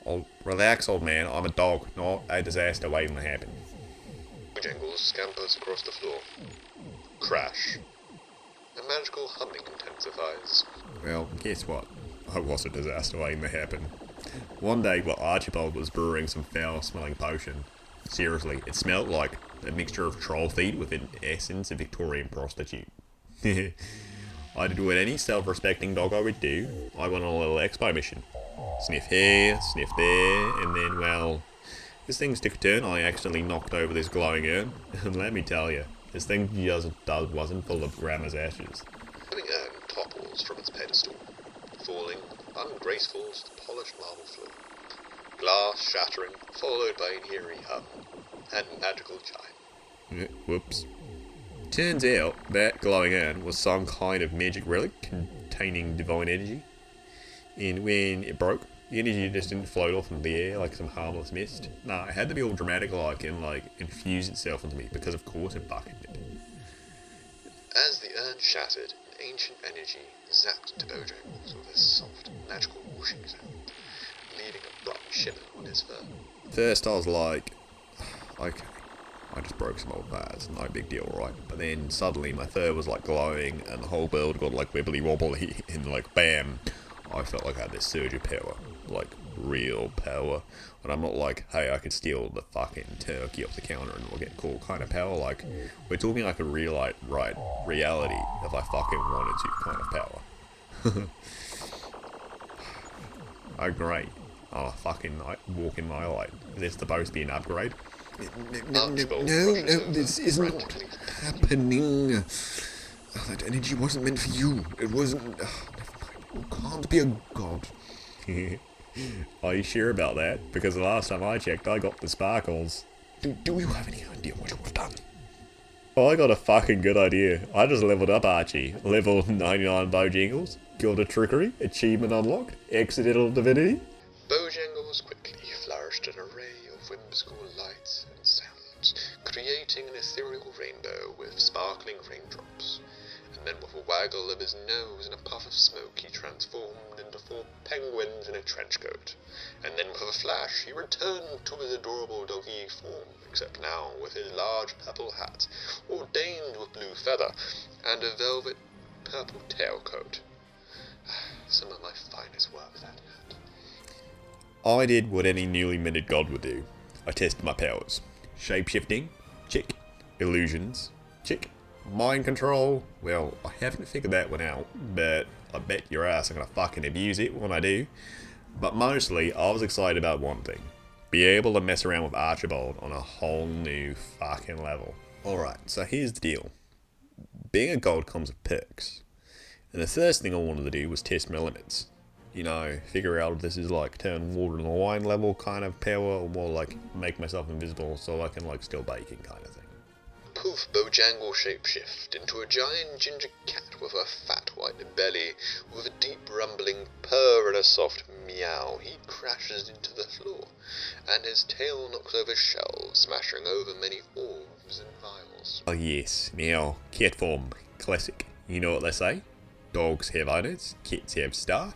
Oh, relax, old man. I'm a dog, not a disaster waiting to happen. Bojangles scampers across the floor. Crash. A magical humming intensifies. Well, guess what? I was a disaster waiting to happen. One day while Archibald was brewing some foul-smelling potion, seriously, it smelled like a mixture of troll feet with an essence of Victorian prostitute. I did what any self-respecting doggo would do. I went on a little expo mission. Sniff here, sniff there, and then, well, as things took a turn, I accidentally knocked over this glowing urn, and let me tell you, this thing just wasn't full of grandma's ashes. The urn topples from its pedestal, falling ungraceful to the polished marble floor. Glass shattering, followed by an eerie hum, and magical chime. Whoops. Turns out that glowing urn was some kind of magic relic containing divine energy. And when it broke, the energy just didn't float off into the air like some harmless mist. Nah, it had to be all dramatic like and infuse itself into me, because of course it fucking did. As the urn shattered, an ancient energy zapped to Bojangles with a soft, magical whooshing sound, leaving a bright shimmer on his fur. First I was like, okay, I just broke some old vase, no big deal, right? But then suddenly my fur was glowing and the whole world got wibbly wobbly and bam, I felt like I had this surge of power, real power. And I'm not hey, I could steal the fucking turkey off the counter and we'll get cool kind of power. We're talking a real, right, reality if I fucking wanted to kind of power. Oh great, I'm a fucking walk in my light. Is this supposed to be an upgrade? No, this isn't happening. That energy wasn't meant for you. It wasn't. You can't be a god. Are you sure about that? Because the last time I checked, I got the sparkles. Do you have any idea what you've done? Oh, I got a fucking good idea. I just leveled up Archie. Level 99 Bojangles. Gilded Trickery. Achievement unlocked. Accidental Divinity. Bojangles quickly flourished an array of whimsical lights and sounds, creating an ethereal rainbow with sparkling raindrops. And then with a waggle of his nose and a puff of smoke, he transformed into 4 penguins in a trench coat. And then with a flash, he returned to his adorable doggy form, except now with his large purple hat, ordained with blue feather, and a velvet purple tailcoat. Some of my finest work, that hat. I did what any newly minted god would do. I tested my powers. Shape-shifting? Check. Illusions? Check. Mind control? Well, I haven't figured that one out, but I bet your ass I'm gonna fucking abuse it when I do. But mostly, I was excited about one thing. Be able to mess around with Archibald on a whole new fucking level. Alright, so here's the deal. Being a god comes with perks. And the first thing I wanted to do was test my limits. You know, figure out if this is turn water into wine level kind of power, or more make myself invisible so I can still baking kind of thing. Poof, Bojangles shapeshift into a giant ginger cat with a fat white belly, with a deep rumbling purr and a soft meow. He crashes into the floor, and his tail knocks over shelves, smashing over many orbs and vials. Oh yes, now, cat form, classic. You know what they say? Dogs have owners, cats have staff.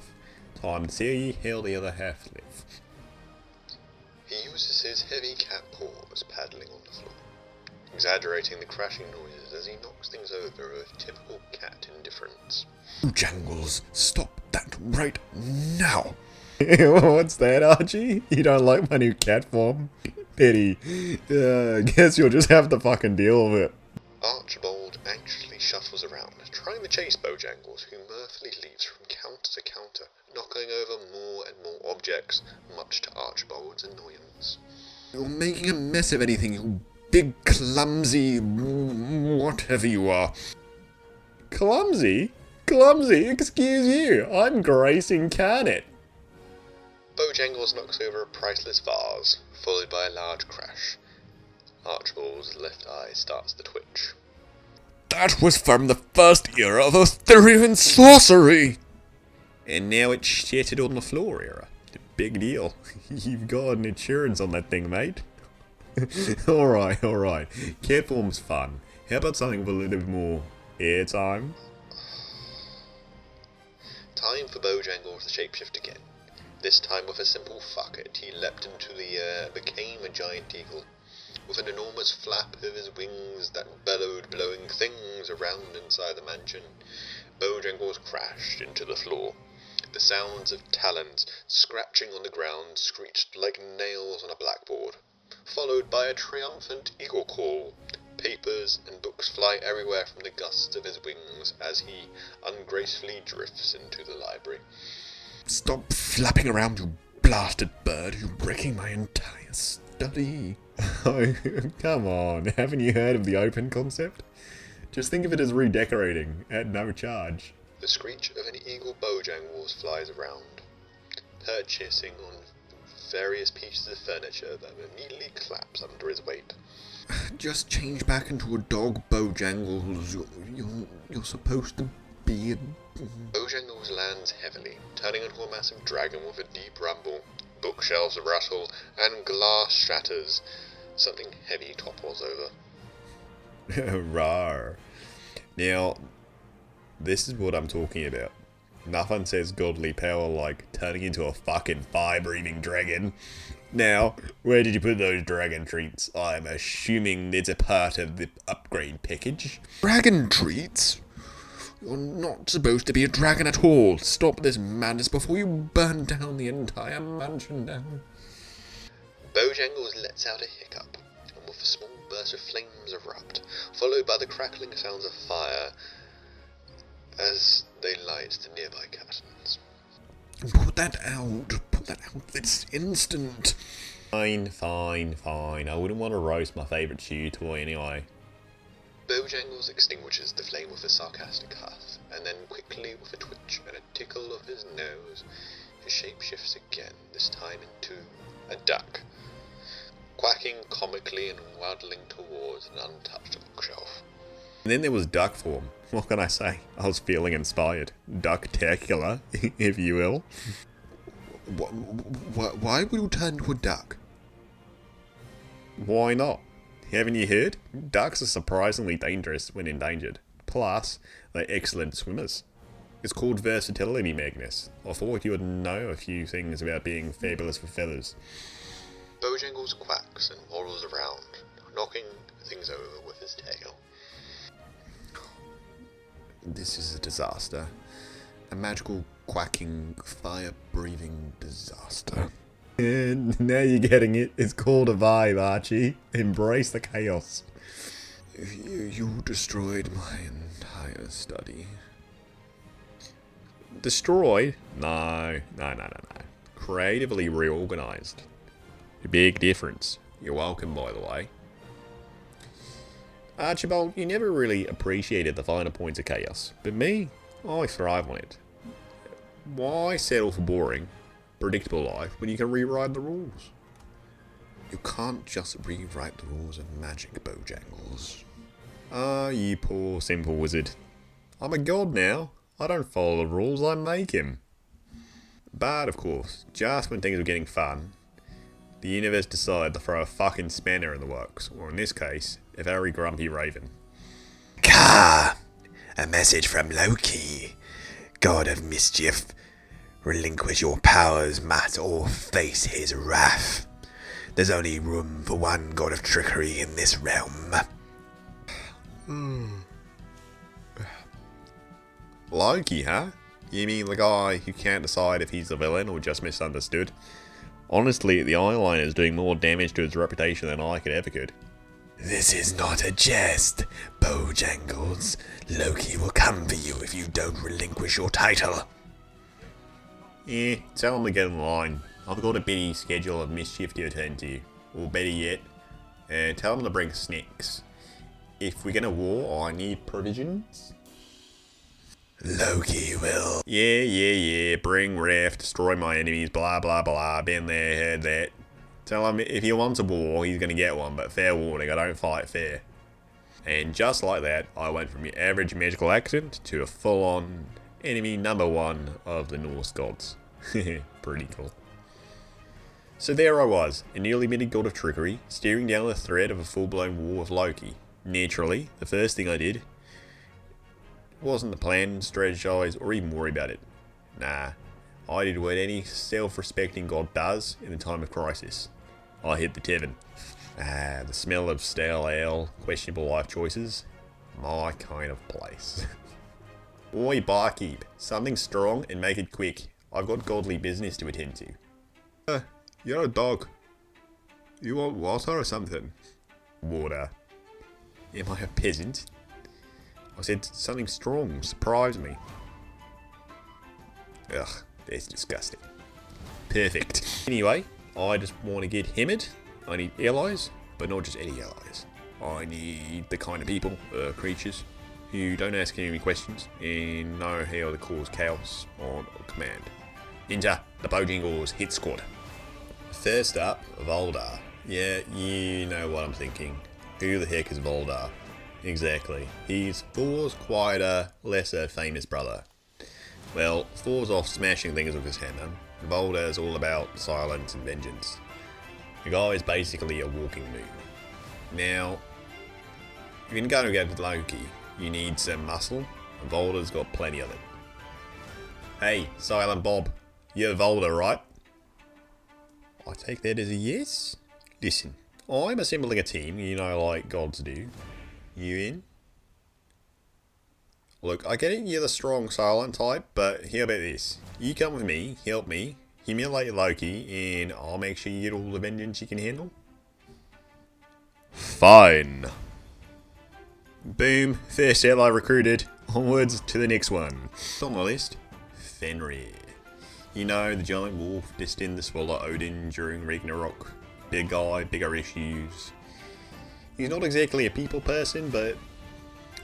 Time to tell you how the other half live. He uses his heavy cat paws paddling on the floor, exaggerating the crashing noises as he knocks things over with typical cat indifference. Bojangles, stop that right now! What's that, Archie? You don't like my new cat form? Pity. Guess you'll just have to fucking deal with it. Archibald anxiously shuffles around, trying to chase Bojangles, who mirthfully leaps from counter to counter, knocking over more and more objects, much to Archibald's annoyance. You're making a mess of anything, you big clumsy whatever you are. Clumsy? Clumsy? Excuse you, I'm Grace Incarnate. Bojangles knocks over a priceless vase, followed by a large crash. Archibald's left eye starts to twitch. That was from the first era of Arthurian sorcery! And now it's shattered on the floor era. Big deal. You've got an insurance on that thing, mate. Alright. Cat form's fun. How about something with a little bit more airtime? Time for Bojangles to shapeshift again. This time with a simple fuck it, he leapt into the air and became a giant eagle. With an enormous flap of his wings that bellowed, blowing things around inside the mansion, Bojangles crashed into the floor. The sounds of talons scratching on the ground screeched like nails on a blackboard, followed by a triumphant eagle call. Papers and books fly everywhere from the gusts of his wings as he ungracefully drifts into the library. Stop flapping around, you blasted bird. You're breaking my entire study. Oh, come on. Haven't you heard of the open concept? Just think of it as redecorating at no charge. The screech of an eagle Bojangles flies around, purchasing on various pieces of furniture that immediately collapse under his weight. Just change back into a dog, Bojangles. You're supposed to be a... Bojangles lands heavily, turning into a massive dragon with a deep rumble. Bookshelves rattle, and glass shatters. Something heavy topples over. Rawr. Now, this is what I'm talking about. Nothing says godly power like turning into a fucking fire-breathing dragon. Now, where did you put those dragon treats? I'm assuming it's a part of the upgrade package. Dragon treats? You're not supposed to be a dragon at all. Stop this madness before you burn down the entire mansion down. Bojangles lets out a hiccup, and with a small burst of flames erupt, followed by the crackling sounds of fire as they light the nearby curtains. Put that out this instant. Fine. I wouldn't want to roast my favourite chew toy anyway. Bojangles extinguishes the flame with a sarcastic huff, and then quickly, with a twitch and a tickle of his nose, his shape shifts again, this time into a duck, quacking comically and waddling towards an untouched bookshelf. And then there was duck form. What can I say? I was feeling inspired. Duck-tacular, if you will. Why would you turn into a duck? Why not? Haven't you heard? Ducks are surprisingly dangerous when endangered. Plus, they're excellent swimmers. It's called versatility, Magnus. I thought you would know a few things about being fabulous with feathers. Bojangles quacks and waddles around, knocking things over with his tail. This is a disaster. A magical, quacking, fire-breathing disaster. And now you're getting it. It's called a vibe, Archie. Embrace the chaos. You destroyed my entire study. Destroyed? No. Creatively reorganized. Big difference. You're welcome, by the way. Archibald, you never really appreciated the finer points of chaos. But me, I thrive on it. Why settle for boring, predictable life when you can rewrite the rules? You can't just rewrite the rules of magic, Bojangles. Ah, you poor simple wizard. I'm a god now. I don't follow the rules, I make him. But, of course, just when things were getting fun, the universe decided to throw a fucking spanner in the works, or in this case, a very grumpy raven. Ka! A message from Loki, god of mischief. Relinquish your powers, Matt, or face his wrath. There's only room for one god of trickery in this realm. Loki, huh? You mean the guy who can't decide if he's the villain or just misunderstood? Honestly, the eyeliner is doing more damage to his reputation than I could. This is not a jest, Bojangles. Loki will come for you if you don't relinquish your title. Tell him to get in line. I've got a busy schedule of mischief to attend to. Or better yet, tell him to bring snacks. If we're gonna war, I need provisions. Loki will. Yeah. Bring wrath, destroy my enemies, blah blah blah. Been there, heard that. Tell him if he wants a war, he's gonna get one, but fair warning, I don't fight fair. And just like that, I went from your average magical accent to a full-on enemy number one of the Norse gods. Pretty cool. So there I was, a newly minted god of trickery, steering down the thread of a full-blown war with Loki. Naturally, the first thing I did wasn't to plan, strategize, or even worry about it. Nah, I did what any self-respecting god does in a time of crisis. I hit the tavern. The smell of stale ale, questionable life choices, my kind of place. Oi, barkeep, something strong and make it quick. I've got godly business to attend to. You're a dog. You want water or something? Water. Am I a peasant? I said something strong. Surprise me. Ugh, that's disgusting. Perfect. Anyway, I just want to get hammered. I need allies, but not just any allies. I need the kind of people, creatures, who don't ask any questions and know how to cause chaos on command. Enter the Bojangles hit squad. First up, Voldar. Yeah, you know what I'm thinking. Who the heck is Voldar? Exactly. He's Thor's quieter, lesser famous brother. Well, Thor's off smashing things with his hammer. Voldar's all about silence and vengeance. The guy is basically a walking moon. Now, if you're going to go with Loki, you need some muscle, and Voldar's got plenty of it. Hey, Silent Bob, you're Voldar, right? I take that as a yes. Listen, I'm assembling a team, like gods do. You in? Look, I get it, you're the strong silent type, but how about this? You come with me, help me, humiliate Loki, and I'll make sure you get all the vengeance you can handle. Fine. Boom, first ally recruited. Onwards to the next one. On my list, Fenrir. You know, the giant wolf destined to swallow Odin during Ragnarok. Big guy, bigger issues. He's not exactly a people person, but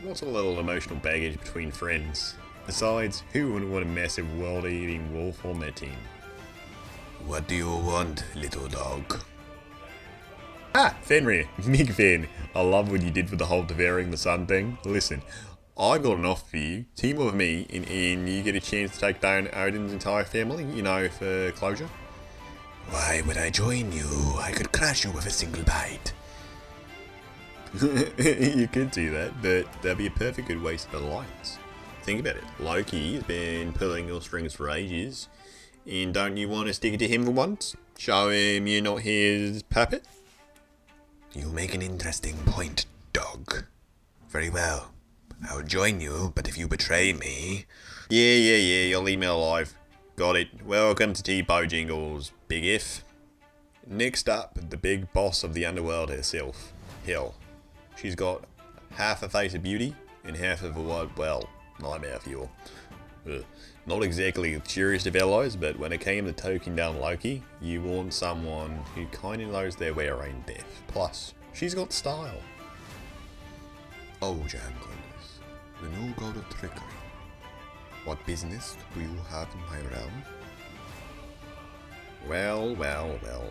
what's a little emotional baggage between friends? Besides, who wouldn't want a massive world-eating wolf on their team? What do you want, little dog? Ah, Fenrir, big fan. I love what you did with the whole devouring the sun thing. Listen, I got an offer for you. Team up with me, and you get a chance to take down Odin's entire family, for closure. Why would I join you? I could crush you with a single bite. You could do that, but that'd be a perfect good waste of alliance. Think about it. Loki's been pulling your strings for ages, and don't you want to stick it to him for once? Show him you're not his puppet? You make an interesting point, dog. Very well. I'll join you, but if you betray me... Yeah, you'll leave me alive. Got it. Welcome to T Bojangles, Big F. Next up, the big boss of the underworld herself, Hel. She's got half a face of beauty and half of a, nightmare fuel. Not exactly the cheeriest of allies, but when it came to taking down Loki, you want someone who kinda knows their way around death. Plus, she's got style. Bojangles, the new god of trickery. What business do you have in my realm? Well,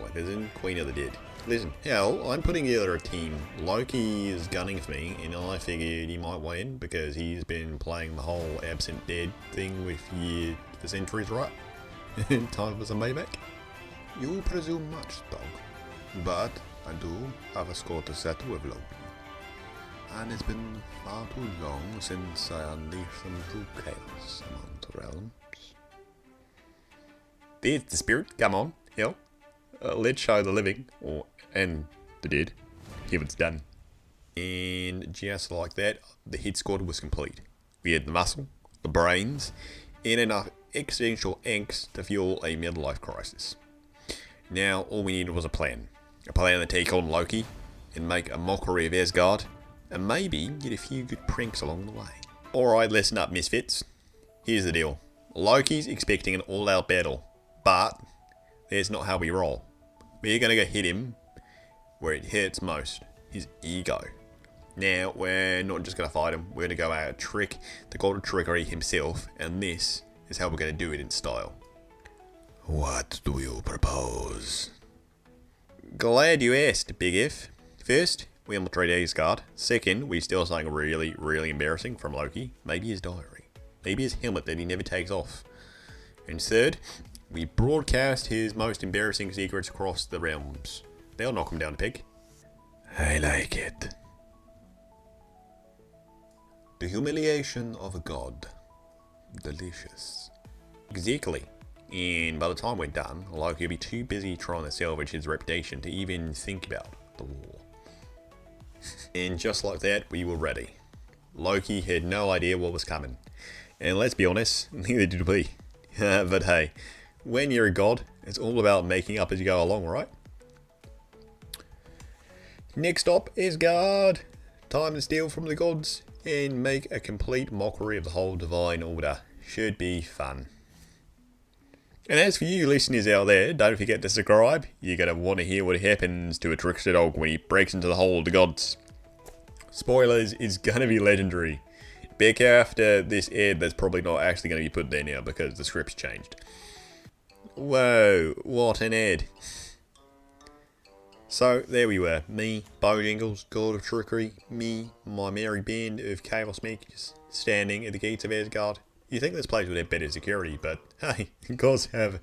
it isn't Queen of the Dead. Listen, Hel, I'm putting together a team. Loki is gunning for me, and I figured he might win because he's been playing the whole absent dead thing with you for centuries, right? Time for some payback. You presume much, dog. But I do have a score to settle with Loki. And it's been far too long since I unleashed some true chaos among the realms. There's the spirit. Come on, Hel. Let's show the living, and the dead, if it's done. And just like that, the hit squad was complete. We had the muscle, the brains, and enough existential angst to fuel a midlife crisis. Now, all we needed was a plan. A plan to take on Loki, and make a mockery of Asgard, and maybe get a few good pranks along the way. Alright, listen up, misfits. Here's the deal. Loki's expecting an all-out battle, but that's not how we roll. We're gonna go hit him where it hurts most, his ego. Now, we're not just gonna fight him, we're gonna go out and trick the god of trickery himself, and this is how we're gonna do it in style. What do you propose? Glad you asked, Big F. First, we infiltrate Asgard. Second, we steal something really, really embarrassing from Loki. Maybe his diary. Maybe his helmet that he never takes off. And third, we broadcast his most embarrassing secrets across the realms. They'll knock him down a peg. I like it. The humiliation of a god. Delicious. Exactly. And by the time we're done, Loki will be too busy trying to salvage his reputation to even think about the war. And just like that, we were ready. Loki had no idea what was coming. And let's be honest, neither did we. But hey, when you're a god, it's all about making up as you go along, right? Next up is God. Time to steal from the gods and make a complete mockery of the whole divine order. Should be fun. And as for you listeners out there, don't forget to subscribe. You're going to want to hear what happens to a trickster dog when he breaks into the hole of the gods. Spoilers, it's going to be legendary. Back after this ad, that's probably not actually going to be put there now because the script's changed. Whoa, what an ad. So, there we were. Me, Bojangles, God of Trickery. Me, my merry band of chaos makers, standing at the gates of Asgard. You think this place would have better security, but hey, gods have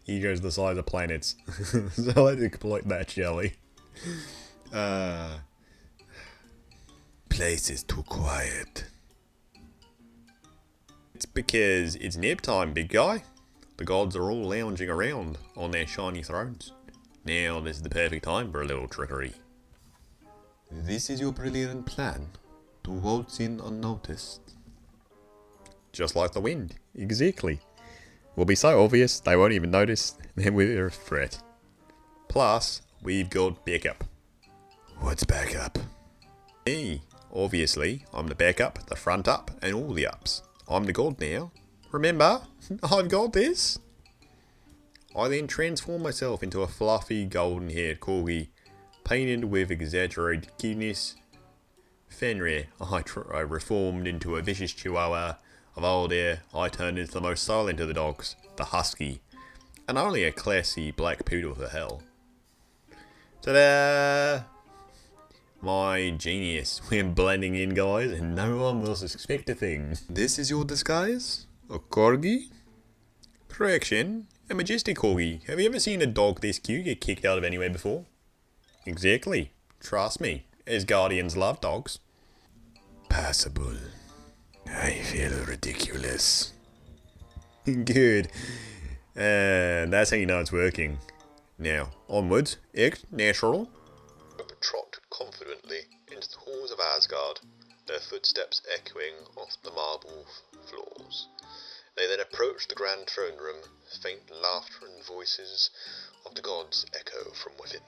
egos the size of planets. So let's exploit that, shall we? Place is too quiet. It's because it's nap time, big guy. The gods are all lounging around on their shiny thrones. Now this is the perfect time for a little trickery. This is your brilliant plan, to waltz in unnoticed. Just like the wind, exactly. Will be so obvious they won't even notice, then we're a threat. Plus, we've got backup. What's back up? Me, obviously, I'm the backup, the front up, and all the ups. I'm the god now. Remember, I've got this. I then transform myself into a fluffy golden-haired corgi, painted with exaggerated cuteness. Fenrir, I reformed into a vicious chihuahua. Of old air, I turned into the most silent of the dogs, the husky, and only a classy black poodle for hell. Ta-da! My genius. We're blending in, guys, and no one will suspect a thing. This is your disguise? A corgi? Correction, a majestic corgi. Have you ever seen a dog this cute get kicked out of anywhere before? Exactly. Trust me, as guardians love dogs. Passable. I feel ridiculous. Good. That's how you know it's working. Now, onwards, act natural. Trot confidently into the halls of Asgard, their footsteps echoing off the marble floors. They then approach the grand throne room, faint laughter and voices of the gods echo from within.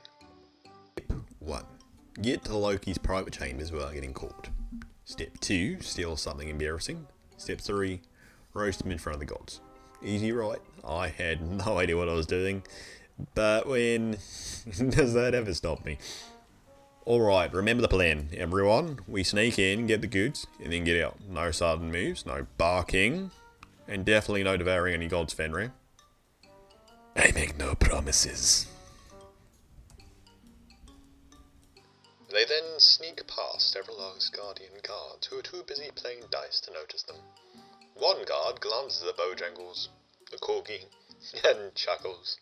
Step 1. Get to Loki's private chambers without getting caught. Step 2. Steal something embarrassing. Step 3. Roast him in front of the gods. Easy, right? I had no idea what I was doing, but when does that ever stop me? Alright, remember the plan, everyone. We sneak in, get the goods, and then get out. No sudden moves, no barking, and definitely no devouring any gods, Fenrir. I make no promises. They then sneak past several Asgardian guards who are too busy playing dice to notice them. One guard glances at Bojangles, the corgi, and chuckles.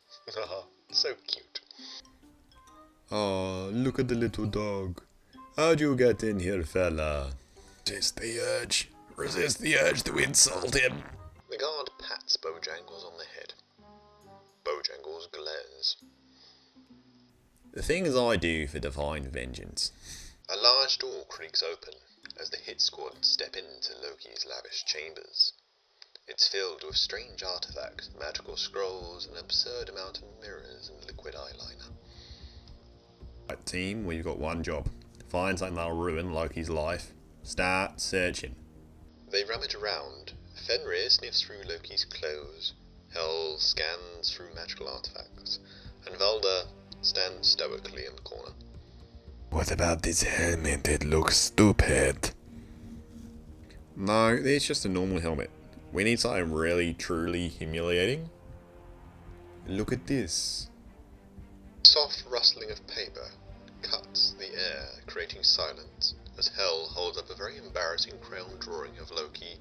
So cute. Oh, look at the little dog. How'd you get in here, fella? Resist the urge to insult him. The guard pats Bojangles on the head. Bojangles glares. The things I do for divine vengeance. A large door creaks open as the hit squad step into Loki's lavish chambers. It's filled with strange artifacts, magical scrolls, and an absurd amount of mirrors and liquid eyeliner. Right, team, we've got one job. Find something that'll ruin Loki's life. Start searching. They rummage around. Fenrir sniffs through Loki's clothes. Hel scans through magical artifacts. And Valda stands stoically in the corner. What about this helmet? It looks stupid. No, it's just a normal helmet. We need something really, truly humiliating. Look at this. Soft rustling of paper cuts the air, creating silence, as Hel holds up a very embarrassing crayon drawing of Loki,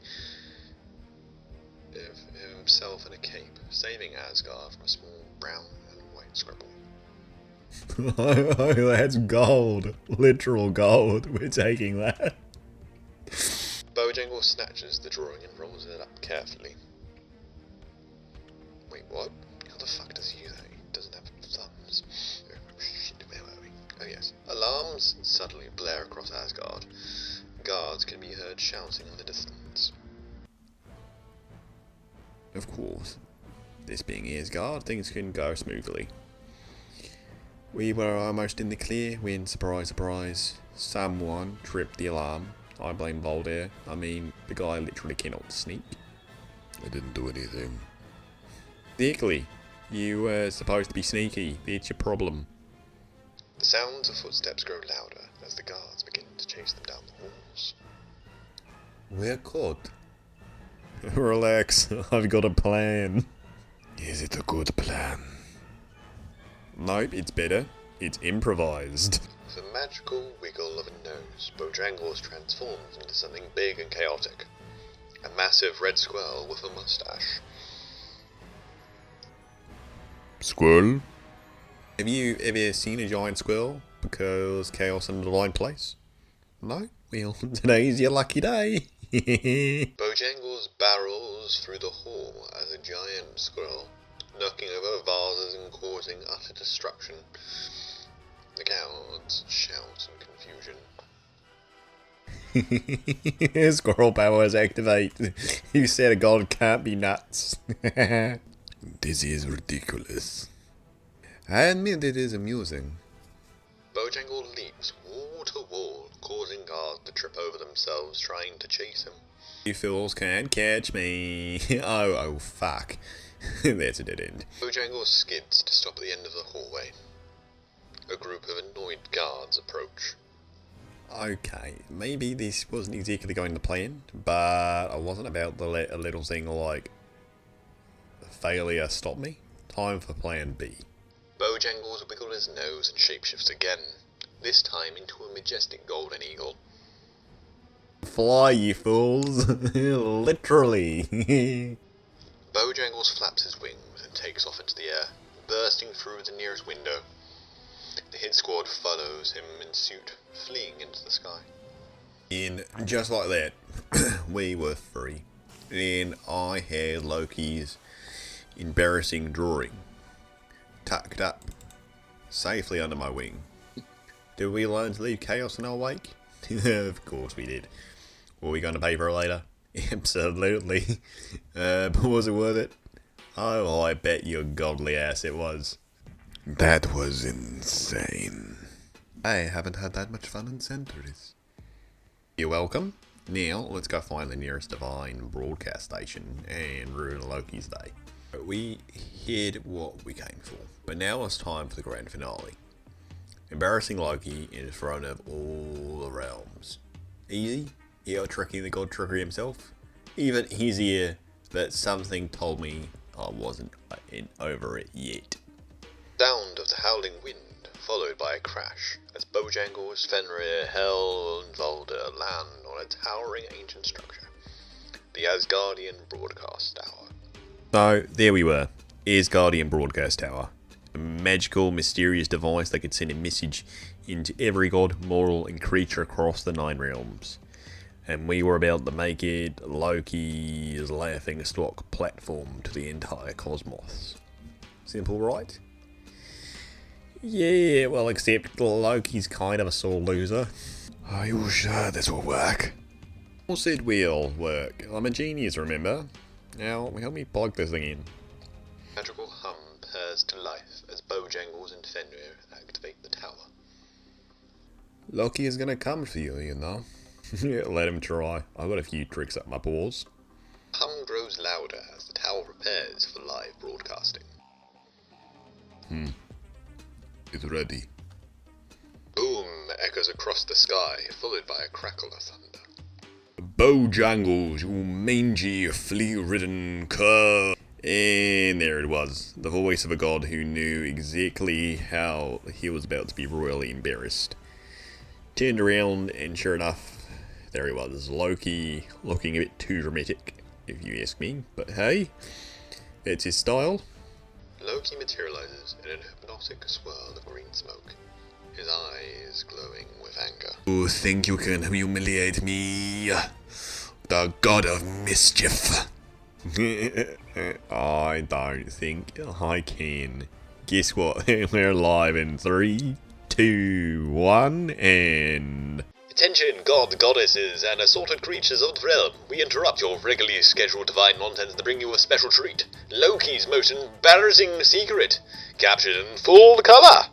of himself in a cape, saving Asgard from a small brown and white scribble. Oh, that's gold. Literal gold. We're taking that. Bojangles snatches the drawing and rolls it up carefully. Wait, what? How the fuck does he use that? He doesn't have thumbs. Oh shit, where were we? Oh yes. Alarms suddenly blare across Asgard. Guards can be heard shouting in the distance. Of course, this being Asgard, things can go smoothly. We were almost in the clear when, surprise, surprise, someone tripped the alarm. I blame Voltaire. I mean, the guy literally cannot sneak. I didn't do anything. Exactly. You were supposed to be sneaky. It's your problem. The sounds of footsteps grow louder as the guards begin to chase them down the halls. We're caught. Relax, I've got a plan. Is it a good plan? Nope, it's better. It's improvised. With a magical wiggle of a nose, Bojangles transforms into something big and chaotic. A massive red squirrel with a mustache. Squirrel? Have you ever seen a giant squirrel? Because chaos in the divine place? No? Well, today's your lucky day. Bojangles barrels through the hall as a giant squirrel, knocking over vases and causing utter destruction. The guards shout in confusion. Squirrel powers activate. You said a god can't be nuts. This is ridiculous. I admit it is amusing. Bojangles leaps wall to wall, causing guards to trip over themselves trying to chase him. You fools can't catch me. Oh, fuck. That's a dead end. Bojangles skids to stop at the end of the hallway. A group of annoyed guards approach. Okay, maybe this wasn't exactly going to plan, but I wasn't about to let a little thing like failure stop me. Time for plan B. Bojangles wiggled his nose and shapeshifts again, this time into a majestic golden eagle. Fly, you fools. Literally. Bojangles flaps his wings and takes off into the air, bursting through the nearest window. The hit squad follows him in suit, fleeing into the sky. And just like that, we were free. And I had Loki's embarrassing drawing tucked up safely under my wing. Did we learn to leave chaos in our wake? Of course we did. Were we going to pay for it later? Absolutely. But was it worth it? Oh, I bet your godly ass it was. That was insane. I haven't had that much fun in centuries. You're welcome. Now, let's go find the nearest divine broadcast station and ruin Loki's day. We hid what we came for, but now it's time for the grand finale. Embarrassing Loki in front of all the realms. Easy, tricking the god trickery himself. Even easier, but something told me I wasn't over it yet. Sound of the howling wind, followed by a crash, as Bojangles, Fenrir, Herald, and Volder land on a towering ancient structure. The Asgardian Broadcast Tower. So, there we were. Asgardian Broadcast Tower. A magical, mysterious device that could send a message into every god, mortal, and creature across the 9 realms. And we were about to make it Loki's laughing-stock platform to the entire cosmos. Simple, right? Yeah, well, except Loki's kind of a sore loser. Are you sure this will work? All said will work. I'm a genius, remember? Now, help me plug this thing in. Magical hum purrs to life as Bojangles and Fenrir activate the tower. Loki is gonna come for you, you know. Let him try. I've got a few tricks up my paws. Hum grows louder as the tower prepares for live broadcasting. It's ready. Boom echoes across the sky, followed by a crackle of thunder. Bojangles, you mangy, flea-ridden cur. And there it was, the voice of a god who knew exactly how he was about to be royally embarrassed. Turned around, and sure enough, there he was, Loki, looking a bit too dramatic, if you ask me. But hey, it's his style. Loki materializes in an hypnotic swirl of green smoke, his eyes glowing with anger. You think you can humiliate me? the god of mischief. I don't think I can. Guess what? We're live in 3, 2, 1, and... Attention, gods, goddesses, and assorted creatures of the realm. We interrupt your regularly scheduled divine nonsense to bring you a special treat. Loki's most embarrassing secret, captured in full colour.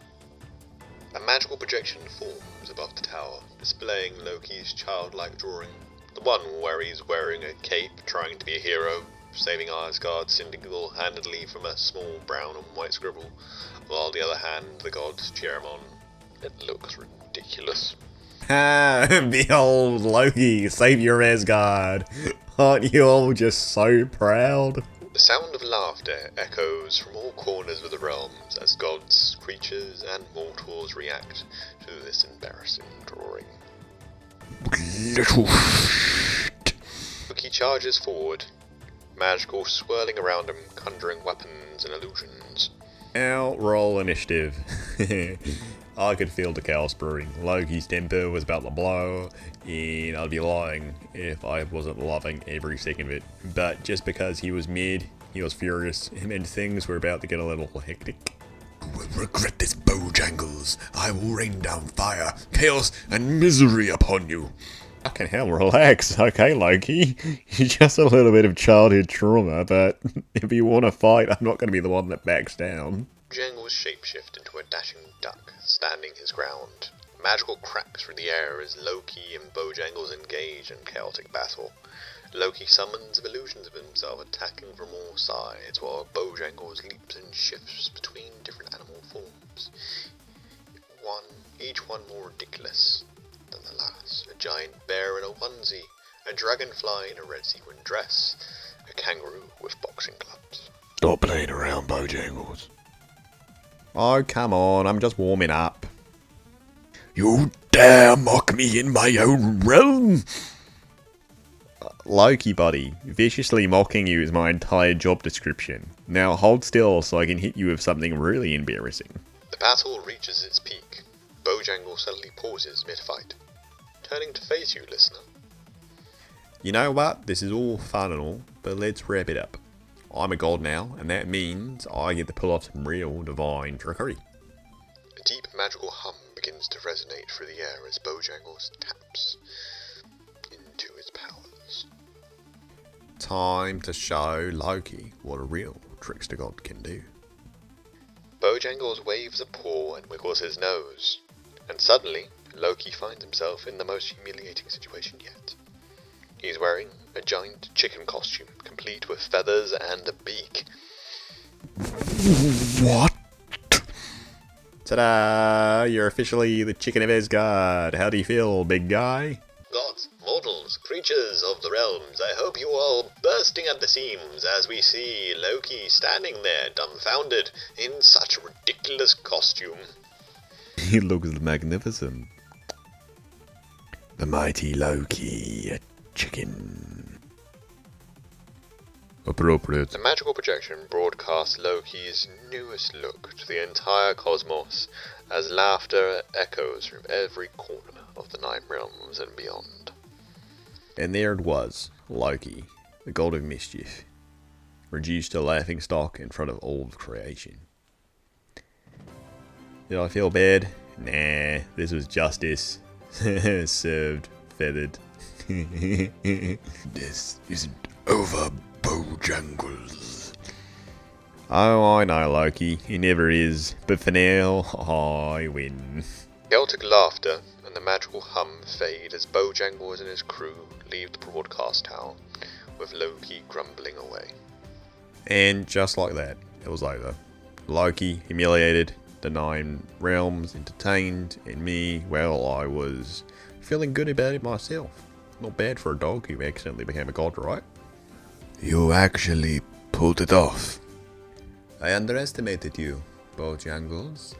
A magical projection forms above the tower, displaying Loki's childlike drawing. The one where he's wearing a cape, trying to be a hero, saving Asgard single-handedly from a small brown and white scribble, while on the other hand, the gods cheer him on. It looks ridiculous. Behold, Loki, savior of Asgard. Aren't you all just so proud? The sound of laughter echoes from all corners of the realms as gods, creatures, and mortals react to this embarrassing drawing. Little shit. Loki charges forward, magical swirling around him, conjuring weapons and illusions. Now, roll initiative. I could feel the chaos brewing. Loki's temper was about to blow, and I'd be lying if I wasn't loving every second of it. But just because he was mid, he was furious, and things were about to get a little hectic. You will regret this, Bojangles. I will rain down fire, chaos, and misery upon you. Fucking hell, relax. Okay, Loki. Just a little bit of childhood trauma, but if you want to fight, I'm not going to be the one that backs down. Bojangles shapeshift into a dashing duck, standing his ground. Magical cracks through the air as Loki and Bojangles engage in chaotic battle. Loki summons illusions of himself attacking from all sides, while Bojangles leaps and shifts between different animal forms. Each one more ridiculous than the last. A giant bear in a onesie, a dragonfly in a red sequin dress, a kangaroo with boxing gloves. Stop playing around, Bojangles. Oh, come on, I'm just warming up. You dare mock me in my own realm? Loki, buddy, viciously mocking you is my entire job description. Now hold still so I can hit you with something really embarrassing. The battle reaches its peak. Bojangles suddenly pauses mid-fight, turning to face you, listener. You know what? This is all fun and all, but let's wrap it up. I'm a god now, and that means I get to pull off some real divine trickery. A deep magical hum begins to resonate through the air as Bojangles taps into his powers. Time to show Loki what a real trickster god can do. Bojangles waves a paw and wiggles his nose, and suddenly Loki finds himself in the most humiliating situation yet. He's wearing a giant chicken costume, complete with feathers and a beak. What? Ta-da! You're officially the chicken of Asgard. How do you feel, big guy? Gods, mortals, creatures of the realms, I hope you are all bursting at the seams as we see Loki standing there, dumbfounded, in such a ridiculous costume. He looks magnificent. The mighty Loki, a chicken. Appropriate. The magical projection broadcasts Loki's newest look to the entire cosmos as laughter echoes from every corner of the 9 realms and beyond. And there it was, Loki, the god of mischief, reduced to laughingstock in front of all of creation. Did I feel bad? Nah, this was justice. Served, feathered. This isn't over, Bojangles. Oh, I know, Loki. He never is. But for now, I win. Chaotic laughter and the magical hum fade as Bojangles and his crew leave the broadcast tower, with Loki grumbling away. And just like that, it was over. Loki humiliated, the 9 realms entertained, and me, well, I was feeling good about it myself. Not bad for a dog who accidentally became a god, right? You actually pulled it off. I underestimated you, Bojangles.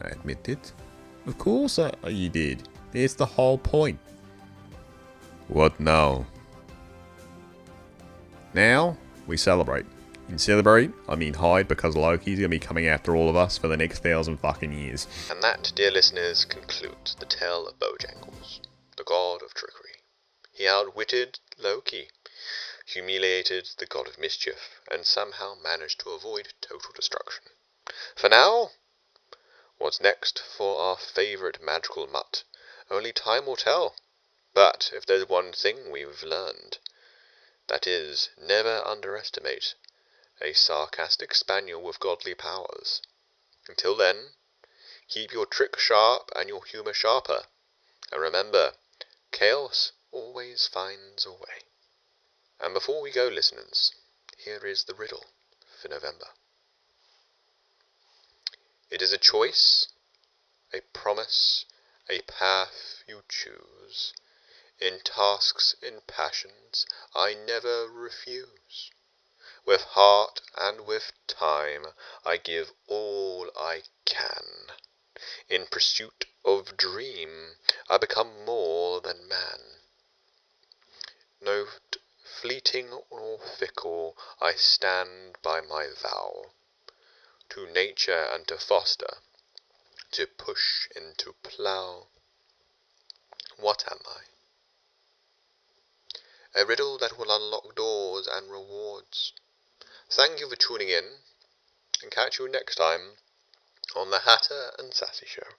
I admit it. Of course you did. That's the whole point. What now? Now, we celebrate. In celebrate, I mean hide, because Loki's gonna be coming after all of us for the next 1,000 fucking years. And that, dear listeners, concludes the tale of Bojangles, the god of trickery. He outwitted Loki, humiliated the god of mischief, and somehow managed to avoid total destruction. For now, what's next for our favourite magical mutt? Only time will tell. But if there's one thing we've learned, that is, never underestimate a sarcastic spaniel with godly powers. Until then, keep your trick sharp and your humour sharper. And remember, chaos always finds a way. And before we go, listeners, here is the riddle for November. It is a choice, a promise, a path you choose. In tasks, in passions, I never refuse. With heart and with time, I give all I can. In pursuit of dream, I become more than man. No fleeting or fickle, I stand by my vow. To nature and to foster, to push and to plough. What am I? A riddle that will unlock doors and rewards. Thank you for tuning in, and catch you next time on the Hatter and Sassy Show.